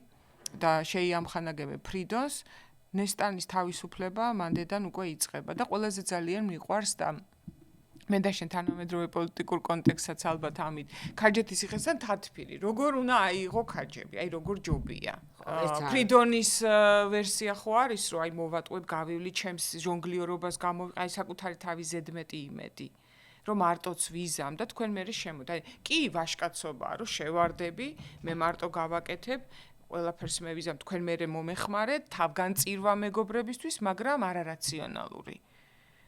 და შეიამხანაგებენ ფრიდონს ნესტანის თავისუფლება მანდედან უკვე იწყება და ყველაზე ძალიან მიყვარს და მე და შენ თანამედროვე პოლიტიკურ კონტექსტსაც ალბათ ამით ქაჯეთის იხესთან თათფირი როგორ უნდა აიღო ქაჯები აი როგორ ჯობია ფრიდონის ვერსია ხო არის რომ აი მოვატყვებ გავივლი ჩემს ჟონგლიორობას აი საკუთარი თავი ზედმეტი იმედი რომ მარტოც ვიზამ და თქვენ მერე შემოთ აი კი ვაშკაცობაა რომ შევარდები მე მარტო გავაკეთებ ყველაფერს მე ვიზამ თქვენ მერე მომეხმარეთ თავგან წირვა მეგობრებისთვის მაგრამ არარაციონალური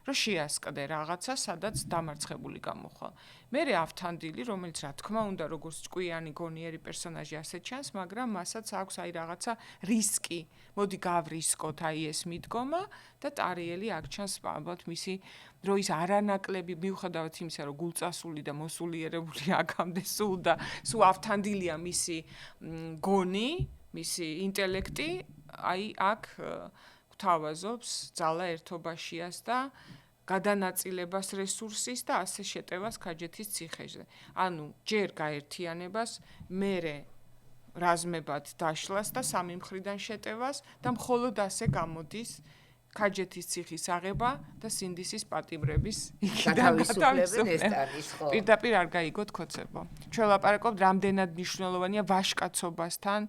რომ შეასკდე რაღაცა, სადაც დამარცხებული გამოხვალ. მერე ავთანდილი, რომელიც რა თქმა უნდა, როგორც ჭკვიანი გონიერი პერსონაჟი ასე ჩანს, მაგრამ მასაც აქვს აი რაღაცა რისკი. მოდი გავრისკოთ აი ეს მიდგომა და ტარიელი აქ ჩანს ალბათ მისი რომ ის არანაკლები მიუხედავად იმისა, რომ გულწასული და მოსულიერებული აქამდე სულ და სულ ავთანდილია მისი გონი, მისი ინტელექტი, აი აქ გვთავაზობს ძალა ერთობაშიას და გადანაწილებას რესურსის და ასე შეტევას ქაჯეთის ციხეზე. ანუ ჯერ გაერთიანებას, მერე რაზმებად დაშლას და სამი მხრიდან შეტევას და მხოლოდ ასე გამოდის ქაჯეთის ციხის აღება და სინდისის პატიმრების გათავისუფლება. პირდაპირ არ გაიგოთ ქოცებო. ჩვენ ლაპარაკობთ რამდენად მნიშვნელოვანია ვაშკაცობასთან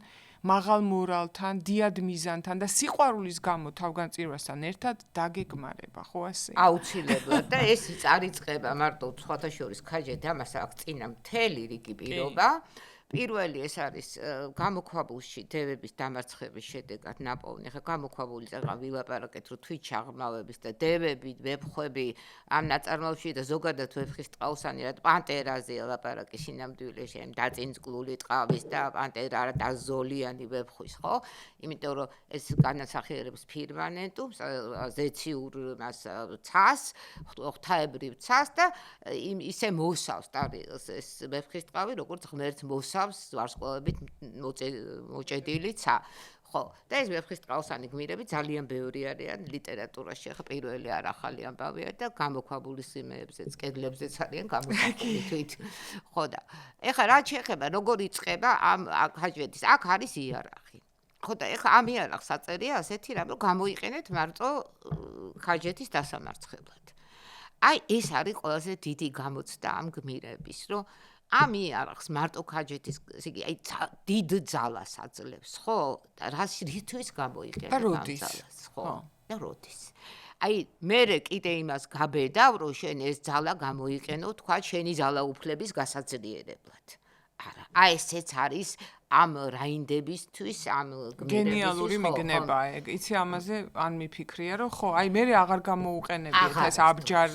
მაღალ მორალთან, დიად მიზანთან და სიყვარულის გამო თავგანწირვასთან ერთად დაგეგმარება, ხო ასე? აუცილებლად და ეს წარიწყება მარტო სხვათა შორის ქაჯეთ ამას აქვს წინა მთელი რიგი პირობა. პირველი ეს არის გამოქვაბულში დევების დამარცხების შედეგად ნაპოვნი. ხა გამოქვაბული წაღან ვილაპარაკეთ რომ თვით ჩაღრმავების და დევები, ვეფხვები ამ ნაწარმოებში და ზოგადად ვეფხის ტყავსანი რა პანტერაზე ლაპარაკი სინამდვილეში ამ დაწინწკლული ტყავის და პანტერა არა და ზოლიანი ვეფხვის, ხო? იმიტომ რომ ეს განასახიერებს ფირმანენტუმს, ზეციურ მას ცას, ღვთაებრივ ცას და ისე მოსავს ტარიელს ეს ვეფხის ტყავი, როგორც ღმერთს მოსავს მოიცავს ვარსკვლავებით მოჭედილი ცა. ხო, და ეს ვეფხისტყაოსანი გმირები ძალიან ბევრი არიან ლიტერატურაში. ახლა პირველი არ ახალი ამბავია და გამოქვაბული სიმეებზეც, კედლებზეც არიან გამოქვაბული თვით. ხო და ეხლა რა შეეხება, როგორ იწყება ამ ხაჯვეთის? აქ არის იარაღი. ხო და ეხლა ამ იარაღს აწერია ასეთი რამ, რომ გამოიყენეთ მარტო ხაჯეთის დასამარცხებლად. აი ეს არის ყველაზე დიდი გამოცდა ამ გმირების, რომ ამ იარაღს მარტო ხაჯეთის, იგი აი დიდ ძალას აძლევს, ხო? და რისთვის გამოიყენებ ამ ძალას, ხო? და როდის? აი მე კიდე იმას გაბედავ, რომ შენ ეს ძალა გამოიყენო, თქვა შენი ძალაუფლების გასაძლიერებლად. არა, აი ესეც არის ამ რაინდებისთვის, ამ გმირებისთვის გენიალური მიგნება ეგ. იცი ამაზე ან მიფიქრია, რომ ხო, აი მე აღარ გამოუყენებიათ ეს აბჯარ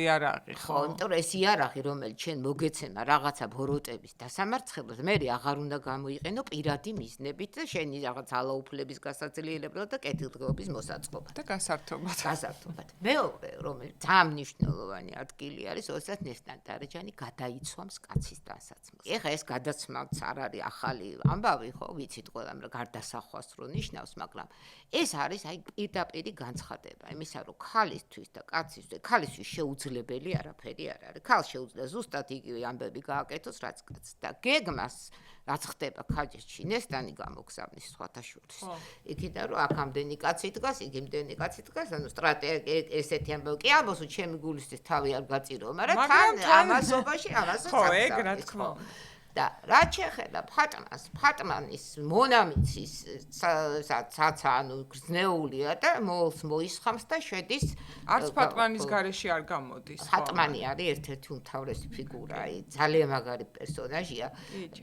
იარაღი, ხო? იმიტომ რომ ეს იარაღი, რომელიც შენ მოგეცემა რაღაცა ბოროტების დასამარცხებლად, მე აღარ უნდა გამოიყენო პირადი მიზნებით და შენი რაღაც ძალაუფლების გასაძლიერებლად და კეთილდღეობის მოსაწყობად და გასართობად. გასართობად. მეორე, რომელიც ძალიან მნიშვნელოვანი ადგილი არის, როდესაც ნესტან დარეჯანი გადაიცვამს კაცის დასაცმელს. ეხლა ეს გადაცმაც არ არის ახალი ამბავი, ხო, ვიცით ყველამ რა გარდასახვას რო ნიშნავს, მაგრამ ეს არის აი პირდაპირი განცხადება იმისა, რომ ქალისთვის და კაცისთვის, ქალისთვის შეუძლებელი არაფერი არ არის. ქალს შეუძლია ზუსტად იგივე ამბები გააკეთოს, რაც კაცს და გეგმას რაც ხდება ხაჯეთში, ნესტანი გამოგზავნის სხვათა შორის. იქიდან რომ აქ ამდენი კაცი დგას, იქ იმდენი კაცი დგას, ანუ სტრატეგია ესეთი ამბავი კი ამბობს, რომ ჩემი გულისთვის თავი არ გაწირო, მაგრამ თან ამასობაში ამასაც ხო, ეგ რა თქმა უნდა. და რაც შეეხება ფატმანს, ფატმანის მონამიცის საცა, ანუ გრძნეულია და მოულს მოისხამს და შედის არც ფატმანის გარეშე არ გამოდის. ფატმანი არის ერთ-ერთი უმთავრესი ფიგურა, ძალიან მაგარი პერსონაჟია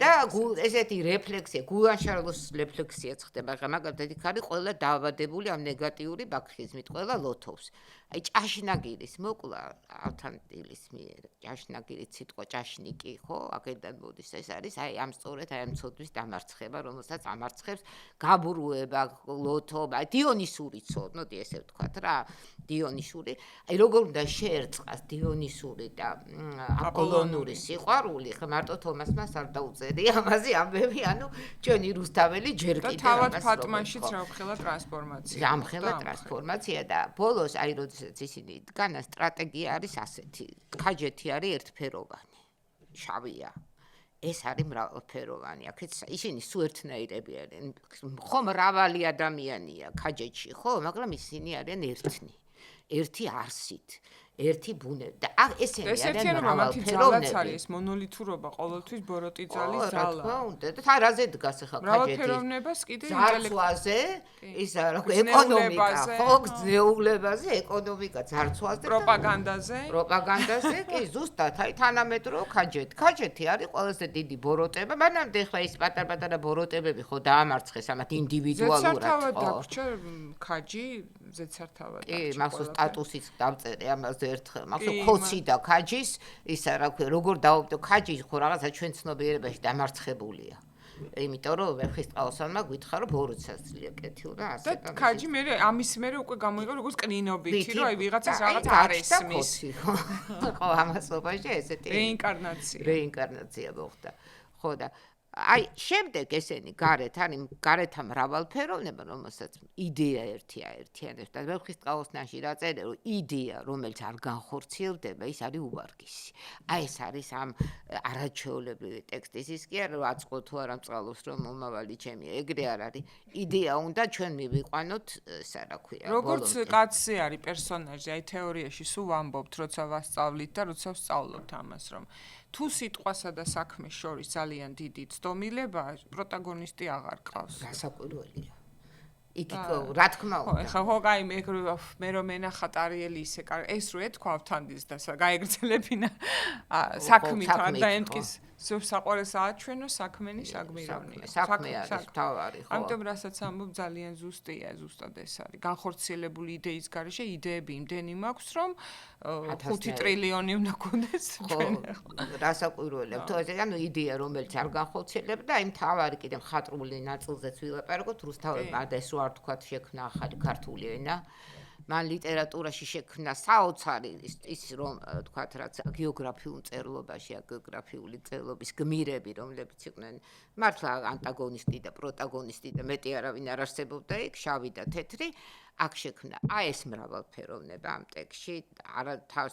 და ესეთი რეფლექსია, გულანშარლოს რეფლექსიაც ხდება, მაგალითად იქ არის ყველა დაავადებული ამ ნეგატიური ბაქხიზმით, ყველა ლოთობს. აი ჭაშნაგირის მოკლა ავთანდილის მიერ, ჭაშნაგირის სიტყვა ჭაშნიკი, ხო, აქედან მოდის. ეს არის აი ამ სწორედ აი ამ ცოდვის დამარცხება, რომელსაც ამარცხებს გაბრუება, ლოთობა, დიონისური ცოდნოდი ესე ვთქვათ რა, დიონისური, აი როგორ უნდა შეერწყას დიონისური და აპოლონური სიყვარული, ხა მარტო თომასმას არ დაუწერია ამაზე ამბები, ანუ ჩვენი რუსთაველი ჯერ კიდევ და თავად ფატმანშიც რამხელა ტრანსფორმაცია. რამხელა ტრანსფორმაცია და ბოლოს აი როდესაც ისინი დგანან სტრატეგია არის ასეთი, ხაჯეთი არის ერთფეროვანი, შავია. ეს არის მრავალფეროვანი. აქეთ ისინი სულ ერთნაირები არიან. ხო მრავალი ადამიანია ხაჯეთში, ხო, მაგრამ ისინი არიან ერთნი. ერთი არსით. ერთი ბუნება და ესენი არიან მრავალფეროვნების არის ეს მონოლითურობა ყოველთვის ბოროტი ძალის ძალა. რა თქმა უნდა და თარაზე დგას ახლა ხაჯეთი. მრავალფეროვნებას კიდე ძარცვაზე, ის რა ქვია, ეკონომიკა, ხო, გზნეულებაზე, ეკონომიკა, ძარცვაზე, პროპაგანდაზე, კი, ზუსტად, აი თანამედროვე ხაჯეთი. ხაჯეთი არის ყველაზე დიდი ბოროტება, მანამდე ახლა ის პატარ-პატარა ბოროტებები ხო დაამარცხეს ამათ ინდივიდუალურად. ზეცართავად დაგვრჩა ხაჯი, ზეცართავად. კი, მახსოვს სტატუსიც დავწერე ამაზე ერთხელ, მახსოვს ხოცი და ხაჯის, ისა რა ქვია, როგორ დაობდო ხაჯი ხო რაღაცა ჩვენ ცნობიერებაში დამარცხებულია. იმიტომ რომ ვეფხისტყაოსანმა გითხრა რომ ბოროტსაცლია კეთილდა ასე და ხაჯი მე ამის მერე უკვე გამოიყო როგორც კნინობითი, რომ აი ვიღაცას რაღაც არ ესმის. ხო, ამასობაში ესეთი რეინკარნაცია მოხდა. ხო და აი შემდეგ ესენი გარეთ არის გარეთა მრავალფეროვნება, რომელსაც იდეა ერთია ერთიანებს და ვეფხისტყაოსანში რა წერია, რომ იდეა, რომელიც არ განხორციელდება, ის არის უვარგისი. აი ეს არის ამ არაჩვეულებრივი ტექსტის ის კი არა, რომ აწყო თუ არ ამწყალოს, რომ მომავალი ჩემი, ეგრე არ არის. იდეა უნდა ჩვენ მივიყვანოთ, ისა რა ქვია, როგორც კაცი არის პერსონაჟი, აი თეორიაში სულ ვამბობთ, როცა ვასწავლით და როცა ვსწავლობთ ამას, რომ თუ სიტყვასა და საქმეს შორის ძალიან დიდი ცდომილებაა, პროტაგონისტი აღარ ყავს. გასაკვირველია. იქ რა თქმა უნდა. ხო, ხო, აი მე რომ ენახა ტარიელი ისე, ეს რო ეთქვა ავთანდილს და გაეგრძელებინა საქმით ან დაემტკის საყვარელს აჩვენო საქმენი საგმირონია. საქმე არის თავარი, ხო. ამიტომ რასაც ამბობ ძალიან ზუსტია, ზუსტად ეს არის. განხორციელებული იდეის გარეშე იდეები იმდენი მაქვს, რომ 5 ტრილიონი უნდა გქონდეს ჩვენ. რასაკვირველია. თუ ესე ანუ იდეა რომელიც არ განხორციელებდა, იმ თავარი კიდე მხატვრული ნაწილზეც ვილაპარაკოთ, რუსთავებმა და ეს რო არ თქვათ შექმნა ახალი ქართული ენა. მან ლიტერატურაში შექმნა საოცარი ის რომ თქვათ რაც გეოგრაფიულ წერლობაში, გეოგრაფიული წერლობის გმირები, რომლებიც იყვნენ მართლა ანტაგონისტი და პროტაგონისტი და მეტი არავინ არ არსებობდა იქ, შავი და თეთრი, აქ შექმნა ეს მრავალფეროვნება ამ ტექსტში,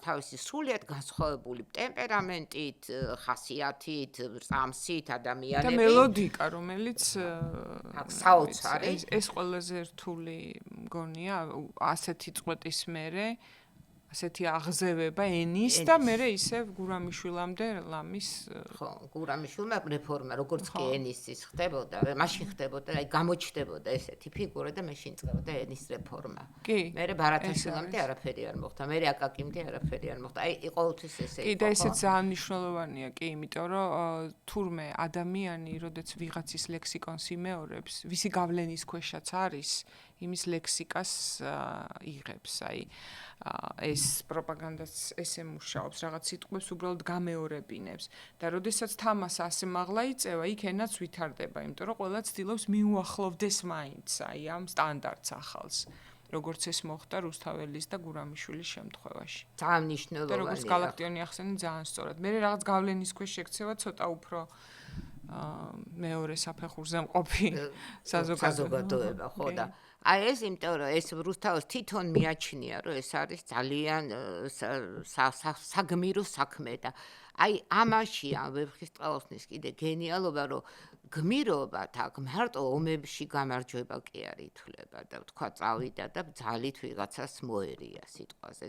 თავისი სრულიად განსხვავებული ტემპერამენტით, ხასიათით, წამსით, ადამიანებით და მელოდიკა, რომელიც საოცარი. ეს ყველაზე რთული მგონია, ასეთი წყვეტის მერე, ასეთი აღზევება ენის და მერე ისევ გურამიშვილამდე ლამის ხო, გურამიშვილმა რეფორმა, როგორც კი ენის ის ხდებოდა, მაშინ ხდებოდა, აი გამოჩნდებოდა ესეთი ფიგურა და მაშინ წლებოდა ენის რეფორმა. მერე ბარათაშვილამდე არაფერი არ მოხდა, მერე აკაკიმდე არაფერი არ მოხდა. აი ყოველთვის ესე იყო. კი და ესეც ძალიან მნიშვნელოვანია, კი, იმიტომ რომ თურმე ადამიანი, როდესაც ვიღაცის ლექსიკონს იმეორებს, ვისი გავლენის ქვეშაც არის, იმის ლექსიკას იღებს, აი ეს პროპაგანდაც ესე მუშაობს, რაღაც სიტყვებს უბრალოდ გამეორებინებს და როდესაც თამას ასე მაღლა იწევა, იქ ენაც ვითარდება, იმიტომ რომ ყველა ცდილობს მიუახლოვდეს მაინც აი ამ სტანდარტს ახალს, როგორც ეს მოხდა რუსთაველის და გურამიშვილის შემთხვევაში. ძალიან მნიშვნელოვანია. და როგორც გალაქტიონი ახსენე, ძალიან სწორად. მე რაღაც გავლენის ქვეშ შექცევა ცოტა უფრო მეორე საფეხურზე მყოფი საზოგადოება, ხო და აი ეს იმიტომ რომ ეს რუსთაველს თვითონ მიაჩნია რომ ეს არის ძალიან საგმირო საქმე და აი ამაშია ვეფხისტყაოსნის კიდე გენიალობა რომ გმირობა და მარტო ომებში გამარჯვება კი არ ითვლება და თქვა წავიდა და ძალით ვიღაცას მოერია სიტყვაზე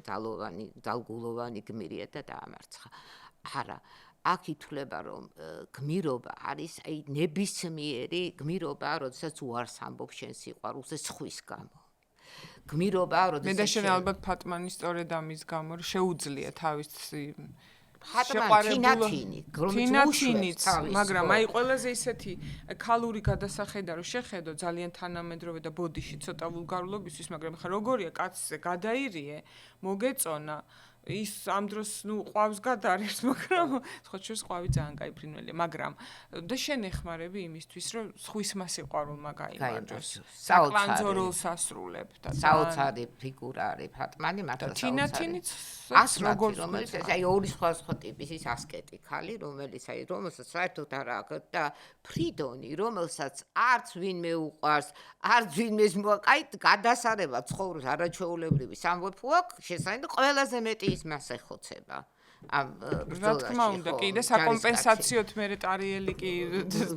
ძალოვანი ძალგულოვანი გმირია და დაამარცხა არა აქ ითვლება რომ გმირობა არის აი ნებისმიერი გმირობა, როდესაც უარს ამბობ შენ სიყვარულზე სხვის გამო. გმირობა, როდესაც მე და შენ ალბათ ფატმანის სწორედ ამის გამო შეუძლია თავისი თინათინიც, მაგრამ აი ყველაზე ისეთი ქალური გადასახედა რომ შეხედო ძალიან თანამედროვე და ბოდიში ცოტა ვულგარულობისთვის, მაგრამ ხა როგორია კაცზე გადაირიე, მოგეწონა ის ამ დროს ნუ ყვავს გადარებს, მაგრამ სხვა შორის ყვავი ძალიან კაი ფრინველია, მაგრამ და შენ ეხმარები იმისთვის, რომ სხვის მასიყვარულმა გაიმარჯვოს. საკლანძორულს ასრულებ და საოცარი ფიგურა არის ფატმანი, მართლა საოცარი. თინათინიც როგორც რომელიც აი ორი სხვა ტიპის ის ასკეტი ხალი, რომელიც აი რომელსაც საერთოდ არ აქვს და ფრიდონი, რომელსაც არც ვინმე უყვარს, არც ვინმეს აი გადასარება ცხოვრობს არაჩვეულებრივი სამეფო აქვს, შესაძლოა ყველაზე მეტი ის მას ეხოცება. ამ რა თქმა უნდა, კი და საკომპენსაციოდ მე ტარიელი კი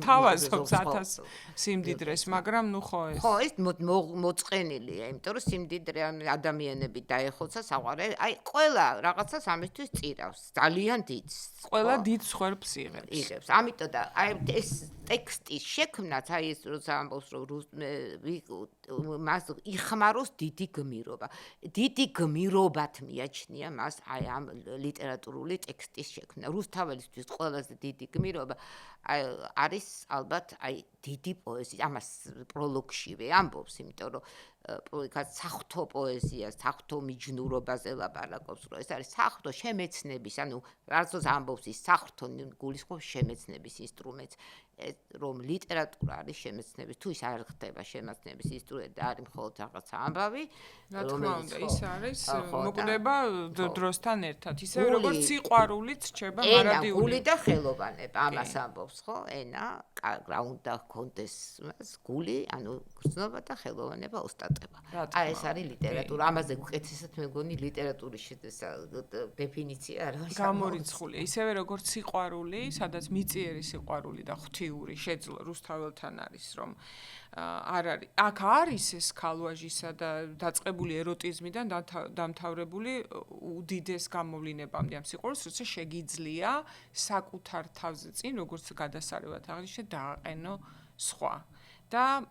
თავაზობს 1000 სიმდიდრეს, მაგრამ ნუ ხო ეს. ხო, ეს მოწყენილია, იმიტომ რომ სიმდიდრე ადამიანები დაეხოცა საყვარელ, აი ყველა რაღაცას ამისთვის წირავს, ძალიან დიდს. ყველა დიდს ხვერპს იღებს. იღებს. ამიტომ და აი ეს ტექსტის შექმნაც, აი ეს როცა ამბობს რომ მას იხმაროს დიდი გმირობა. დიდი გმირობად მიაჩნია მას აი ამ ლიტერატურული ტექსტის შექმნა. რუსთაველისთვის ყველაზე დიდი გმირობა არის ალბათ აი დიდი პოეზია. ამას პროლოგშივე ამბობს, იმიტომ რომ საღვთო პოეზიას, საღვთო მიჯნურობაზე ლაპარაკობს, რომ ეს არის საღვთო შემეცნების, ანუ რაზოც ამბობს ის საღვთო გულისხმობს შემეცნების ინსტრუმენტს, რომ ლიტერატურა არის შემეცნების, თუ ის არ ხდება შემეცნების ინსტრუმენტი, არის მხოლოდ რაღაცა ამბავი, რომელიც ის არის მოკვდება დროსთან ერთად, ისე როგორც სიყვარულიც რჩება მარადიული. ენა, გული და ხელოვანება, ამას ამბობს, ხო? ენა, რა უნდა ჰქონდეს მას, გული, ანუ გრძნობა და ხელოვანება ოსტატება. აი ეს არის ლიტერატურა. ამაზე უკეთესად მე მგონი ლიტერატურის დეფინიცია არ არის. გამორიცხული, ისევე როგორც სიყვარული, სადაც მიწიერი სიყვარული და ღვთიური შეძლო რუსთაველთან არის, რომ არ არის. აქ არის ეს ქალვაჟისა და დაწყებული ეროტიზმიდან დამთავრებული უდიდეს გამოვლინებამდე ამ სიყვარულს, როცა შეგიძლია საკუთარ თავზე წინ, როგორც გადასარევად აღნიშნე, დააყენო სხვა. და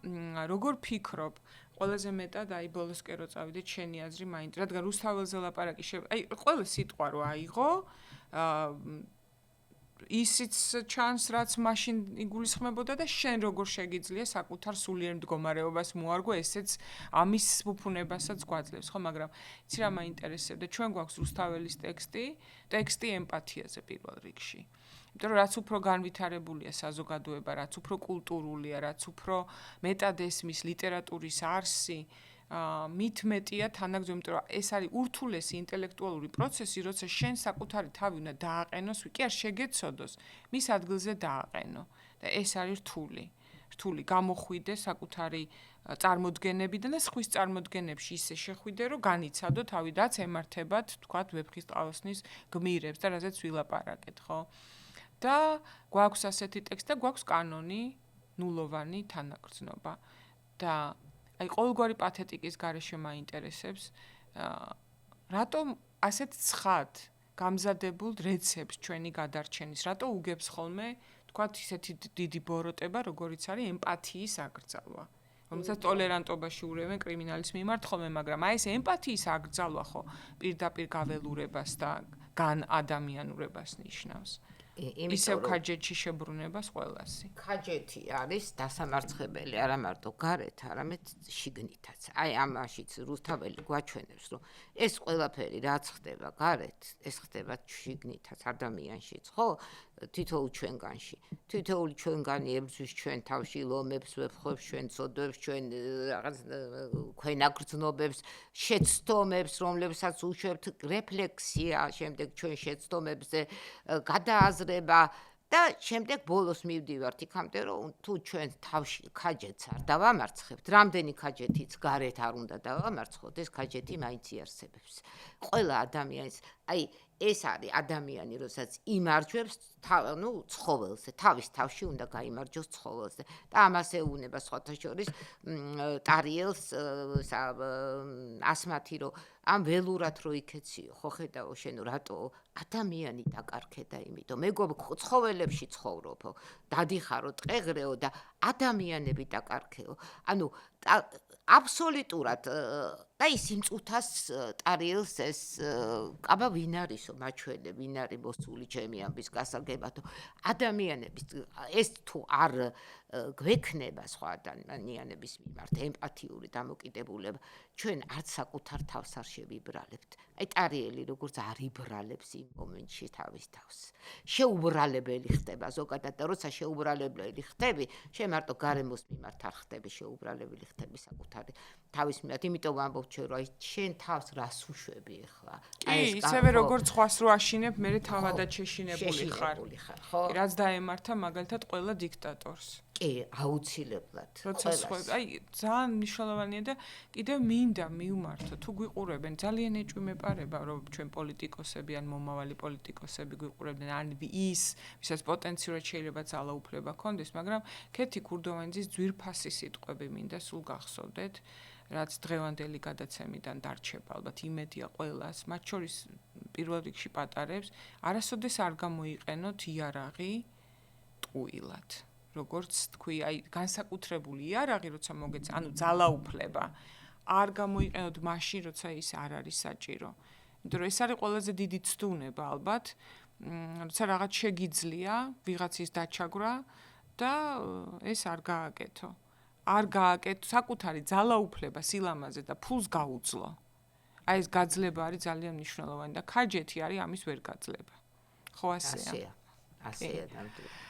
როგორ ფიქრობ, ყველაზე მეტად აი ბოლოსკენ რო წავიდეთ შენი აზრი მაინტერესებს, რადგან რუსთაველზე ლაპარაკი აი ყველა სიტყვა რო აიღო, ისიც ჩანს, რაც მაშინ იგულისხმებოდა და შენ როგორ შეგიძლია საკუთარ სულიერ მდგომარეობას მოარგო, ესეც ამის ფუფუნებასაც გვაძლევს, ხო, მაგრამ იცი რა მაინტერესებდა, ჩვენ გვაქვს რუსთაველის ტექსტი ემპათიაზე პირველ რიგში. იმიტომ რომ რაც უფრო განვითარებულია საზოგადოება, რაც უფრო კულტურულია, რაც უფრო მეტად ესმის ლიტერატურის არსი, მით მეტია თანაგზო, იმიტომ რომ ეს არის ურთულესი ინტელექტუალური პროცესი, როცა შენ საკუთარი თავი უნდა დააყენოს, კი არ შეგეცოდოს, მის ადგილზე დააყენო და ეს არის რთული გამოხვიდე საკუთარი წარმოდგენებიდან და სხვის წარმოდგენებში ისე შეხვიდე, რომ განიცადო თავი, რაც ემართებათ, თქვათ, ვეფხის ტყავსნის გმირებს და რაზეც ვილაპარაკეთ, ხო? და გვაქვს ასეთი ტექსტი და გვაქვს კანონი, ნულოვანი თანაგრძნობა და აი ყოველგვარი პათეტიკის გარეშე მაინტერესებს, რატომ ასეთ ცხად გამზადებულ რეცეპტს ჩვენი გადარჩენის, რატო უგებს ხოლმე, თქვათ, ისეთი დიდი ბოროტება, როგორიც არის ემპათიის აკრძალვა. რომელსაც ტოლერანტობაში ურევენ კრიმინალის მიმართ ხოლმე, მაგრამ აი ეს ემპათიის აკრძალვა ხო პირდაპირ გაველურებას და განადამიანურებას ნიშნავს. ისევ ქაჯეთში შებრუნებას ყველასი. ქაჯეთი არის დასამარცხებელი არა მარტო გარეთ, არამედ შიგნითაც. აი ამაშიც რუსთაველი გვაჩვენებს, რომ ეს ყველაფერი რაც ხდება გარეთ, ეს ხდება შიგნითაც ადამიანშიც, ხო? თითოეულ ჩვენგანში. თითოეული ჩვენგანი ებრძვის ჩვენ თავში ლომებს, ვეფხვებს, ჩვენ ცოდვებს, ჩვენ რაღაც ქვენაგრძნობებს, შეცდომებს, რომლებსაც უშვებთ რეფლექსია, შემდეგ ჩვენ შეცდომებზე გადააზრება და შემდეგ ბოლოს მივდივართ იქამდე, რომ თუ ჩვენ თავში ქაჯეთს არ დავამარცხებთ, რამდენი ქაჯეთიც გარეთ არ უნდა დავამარცხოთ, ეს ქაჯეთი მაინც იარსებებს. ყველა ადამიანის, აი ეს არის ადამიანი, რომელსაც იმარჯვებს ცხოველზე, თავის თავში უნდა გაიმარჯვოს ცხოველზე და ამას ეუბნება სხვათა შორის ტარიელს ასმათი, რომ ამ ველურად რო იქეციო, ხო ხედავ შენ რატო ადამიანი დაკარქე და იმიტომ მეგობ ცხოველებში ცხოვრობო, დადიხარო ტყეღრეო და ადამიანები დაკარქეო. ანუ აბსოლუტურად და ის იმწუთას ტარიელს ეს კაბა ვინ არისო მაჩვენე, ვინ არის მოსული ჩემი ამბის გასაგებათო. ადამიანების ეს თუ არ გვექნება სხვა ადამიანების მიმართ ემპათიური დამოკიდებულება, ჩვენ არც საკუთარ თავს არ შევიბრალებთ. აი ტარიელი როგორც არ იბრალებს იმ მომენტში თავის თავს. შეუბრალებელი ხდება ზოგადად და როცა შეუბრალებელი ხდები, შენ მარტო გარემოს მიმართ არ ხდები შეუბრალებელი ხდები საკუთარი თავის მიმართ. იმიტომ ვამბობ ჩვენ, რომ აი შენ თავს რას უშვები ახლა? აი ეს ისევე როგორც ხვას რო აშინებ, მე თავადად შეშინებული ხარ. ხო? რაც დაემართა მაგალითად ყველა დიქტატორს. კი, აუცილებლად. როცა აი ძალიან მნიშვნელოვანია და კიდევ მინდა მივმართო, თუ გვიყურებენ, ძალიან ეჭვმეპარება, რომ ჩვენ პოლიტიკოსები ან მომავალი პოლიტიკოსები გვიყურებენ, ან ის, ვისაც პოტენციურად შეიძლება ძალაუფლება ქონდეს, მაგრამ ქეთი ქურდოვანიძის ძვირფასი სიტყვები მინდა სულ გახსოვდეთ, რაც დღევანდელი გადაცემიდან დარჩება, ალბათ იმედია ყველას, მათ შორის პირველ რიგში პატარებს, არასოდეს არ გამოიყენოთ იარაღი ტყუილად. როგორც თქვი, აი განსაკუთრებული იარაღი, როცა მოგეც, ანუ ძალაუფლება, არ გამოიყენოთ მაშინ, როცა ის არ არის საჭირო. იმიტომ რომ ეს არის ყველაზე დიდი ცდუნება, ალბათ, როცა რაღაც შეგიძლია ვიღაცის დაჩაგვრა და ეს არ გააკეთო. არ გააკეთო საკუთარი ძალაუფლება, სილამაზე და ფულს გაუძლო. აი ეს გაძლება არის ძალიან მნიშვნელოვანი და ქაჯეთი არის ამის ვერ გაძლება. ხო ასეა. ასეა ნამდვილად.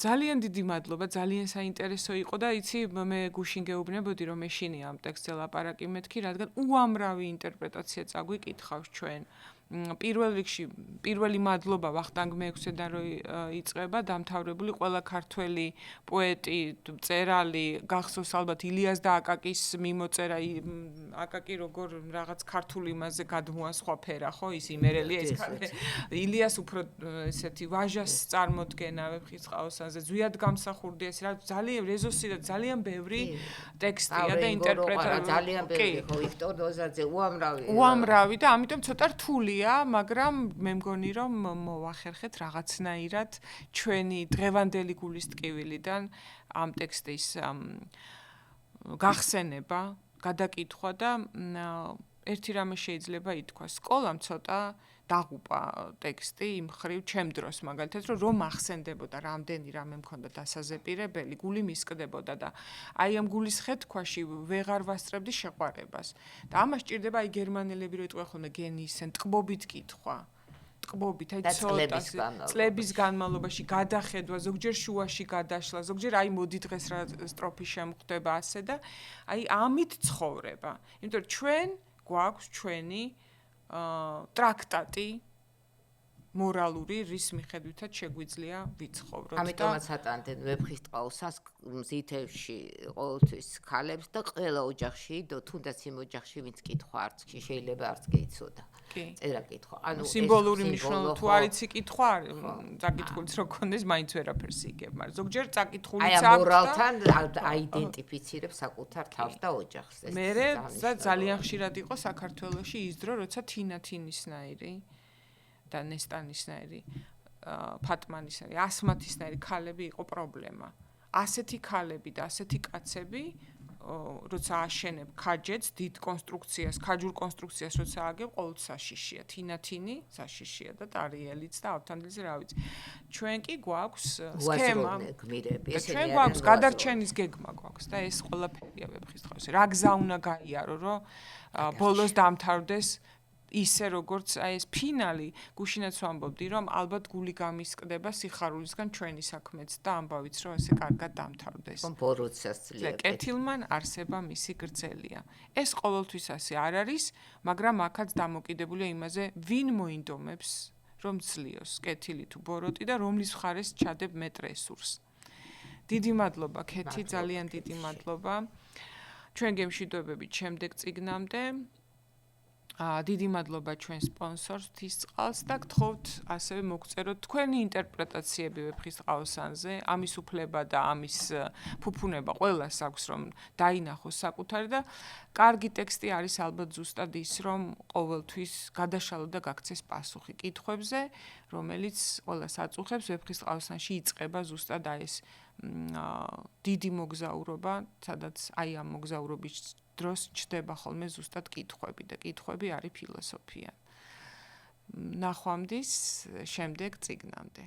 ძალიან დიდი მადლობა, ძალიან საინტერესო იყო და იცი მე გუშინ გეუბნებოდი რომ მეშინია ამ ტექსტზე ლაპარაკი მეთქი, რადგან უამრავი ინტერპრეტაცია წაგვიკითხავს ჩვენ. პირველ რიგში პირველი მადლობა ვახტანგ მეექვსედან რომ იწყება დამთავრებული ყველა ქართველი პოეტი, მწერალი, გახსოვს ალბათ ილიას და აკაკის მიმოწერა, აკაკი როგორ რაღაც ქართულ იმაზე გადმოა სხვა ფერა, ხო, ის იმერელია ის ილიას უფრო ესეთი ვაჟას წარმოდგენა ვეფხის ყავსანზე, ზვიად გამსახურდია ეს რა ძალიან რეზოსი და ძალიან ბევრი ტექსტია და ინტერპრეტაცია ძალიან ბევრი, ხო, ვიქტორ დოზაძე უამრავი და ამიტომ ცოტა რთულია მაგრამ მე მგონი რომ მოვახერხეთ რაღაცნაირად ჩვენი დღევანდელი გულის ტკივილიდან ამ ტექსტის გახსენება, გადაკითხვა და ერთი რამე შეიძლება ითქვას, სკოლამ ცოტა დაღუპა ტექსტი იმ ხრივ ჩემ დროს მაგალითად რომ ახსენდებოდა რამდენი რამე მქონდა დასაზეპირებელი, გული მისკდებოდა და აი ამ გულის ხეთქვაში ვეღარ ვასწრებდი შეყვარებას. და ამას ჭირდება აი გერმანელები რო იტყვიან ხოლმე გენისენ ტყბობით კითხვა. წყბობით, აი და ცოტა წლების განმავლობაში გადახედვა, ზოგჯერ შუაში გადაშლა, ზოგჯერ აი მოდი დღეს რა სტროფი შემხვდება ასე და აი ამით ცხოვრება. იმიტომ რომ ჩვენ გვაქვს ჩვენი ტრაქტატი მორალური, რის მიხედვითაც შეგვიძლია ვიცხოვროთ და ამიტომაც ატანდნენ ვეფხისტყაოსას მზითებში ყოველთვის ქალებს და ყველა ოჯახში, თუნდაც იმ ოჯახში ვინც კითხვა არც შეიძლება არც გეიცოდა. წერა კითხვა. ანუ სიმბოლური მნიშვნელობა თუ არ იცი კითხვა, წაკითხულიც რო გქონდეს, მაინც ვერაფერს იგებ, მაგრამ ზოგჯერ წაკითხულიც აქვს და აი მორალთან აიდენტიფიცირებს საკუთარ თავს და ოჯახს. მე ძალიან ხშირად იყო საქართველოში ის დრო, როცა თინათინისნაირი და ნესტანისნაირი, ფატმანისნაირი, ასმათისნაირი ქალები იყო პრობლემა. ასეთი ქალები და ასეთი კაცები, როცა აშენებ ქაჯეთს, დიდ კონსტრუქციას, ქაჯურ კონსტრუქციას როცა აგებ, ყოველთვის საშიშია. თინათინი საშიშია და ტარიელიც და ავთანდილზე რა ვიცი. ჩვენ კი გვაქვს სქემა, ჩვენ გვაქვს გადარჩენის გეგმა გვაქვს და ეს ყველაფერია ვეფხისტყაოსი. რა გზა უნდა გაიარო, რომ ბოლოს დამთავრდეს ისე როგორც აი ეს ფინალი გუშინაც ვამბობდი რომ ალბათ გული გამისკდება სიხარულისგან ჩვენი საქმეც და ამბავიც რომ ესე კარგად დამთავრდეს. ბოროტსას ძლია. კეთილმან არსება მისი გრძელია. ეს ყოველთვის ასე არ არის, მაგრამ აქაც დამოკიდებულია იმაზე, ვინ მოინდომებს რომ ძლიოს კეთილი თუ ბოროტი და რომლის მხარეს ჩადებ მე ტრესურს. დიდი მადლობა ქეთი, ძალიან დიდი მადლობა. ჩვენ გემშვიდობებით შემდეგ წიგნამდე. დიდი მადლობა ჩვენ სპონსორს თისწყალს და გთხოვთ ასევე მოგწეროთ თქვენი ინტერპრეტაციები ვეფხისტყაოსანზე, ამის უფლება და ამის ფუფუნება ყველას აქვს რომ დაინახოს საკუთარი და კარგი ტექსტი არის ალბათ ზუსტად ის რომ ყოველთვის გადაშალო და გაქცეს პასუხი კითხვებზე, რომელიც ყველას აწუხებს ვეფხისტყაოსანში იწყება ზუსტად აი ეს დიდი მოგზაურობა, სადაც აი ამ მოგზაურობის დროს ჩდება ხოლმე ზუსტად კითხვები და კითხვები არის ფილოსოფია. ნახვამდის შემდეგ წიგნამდე.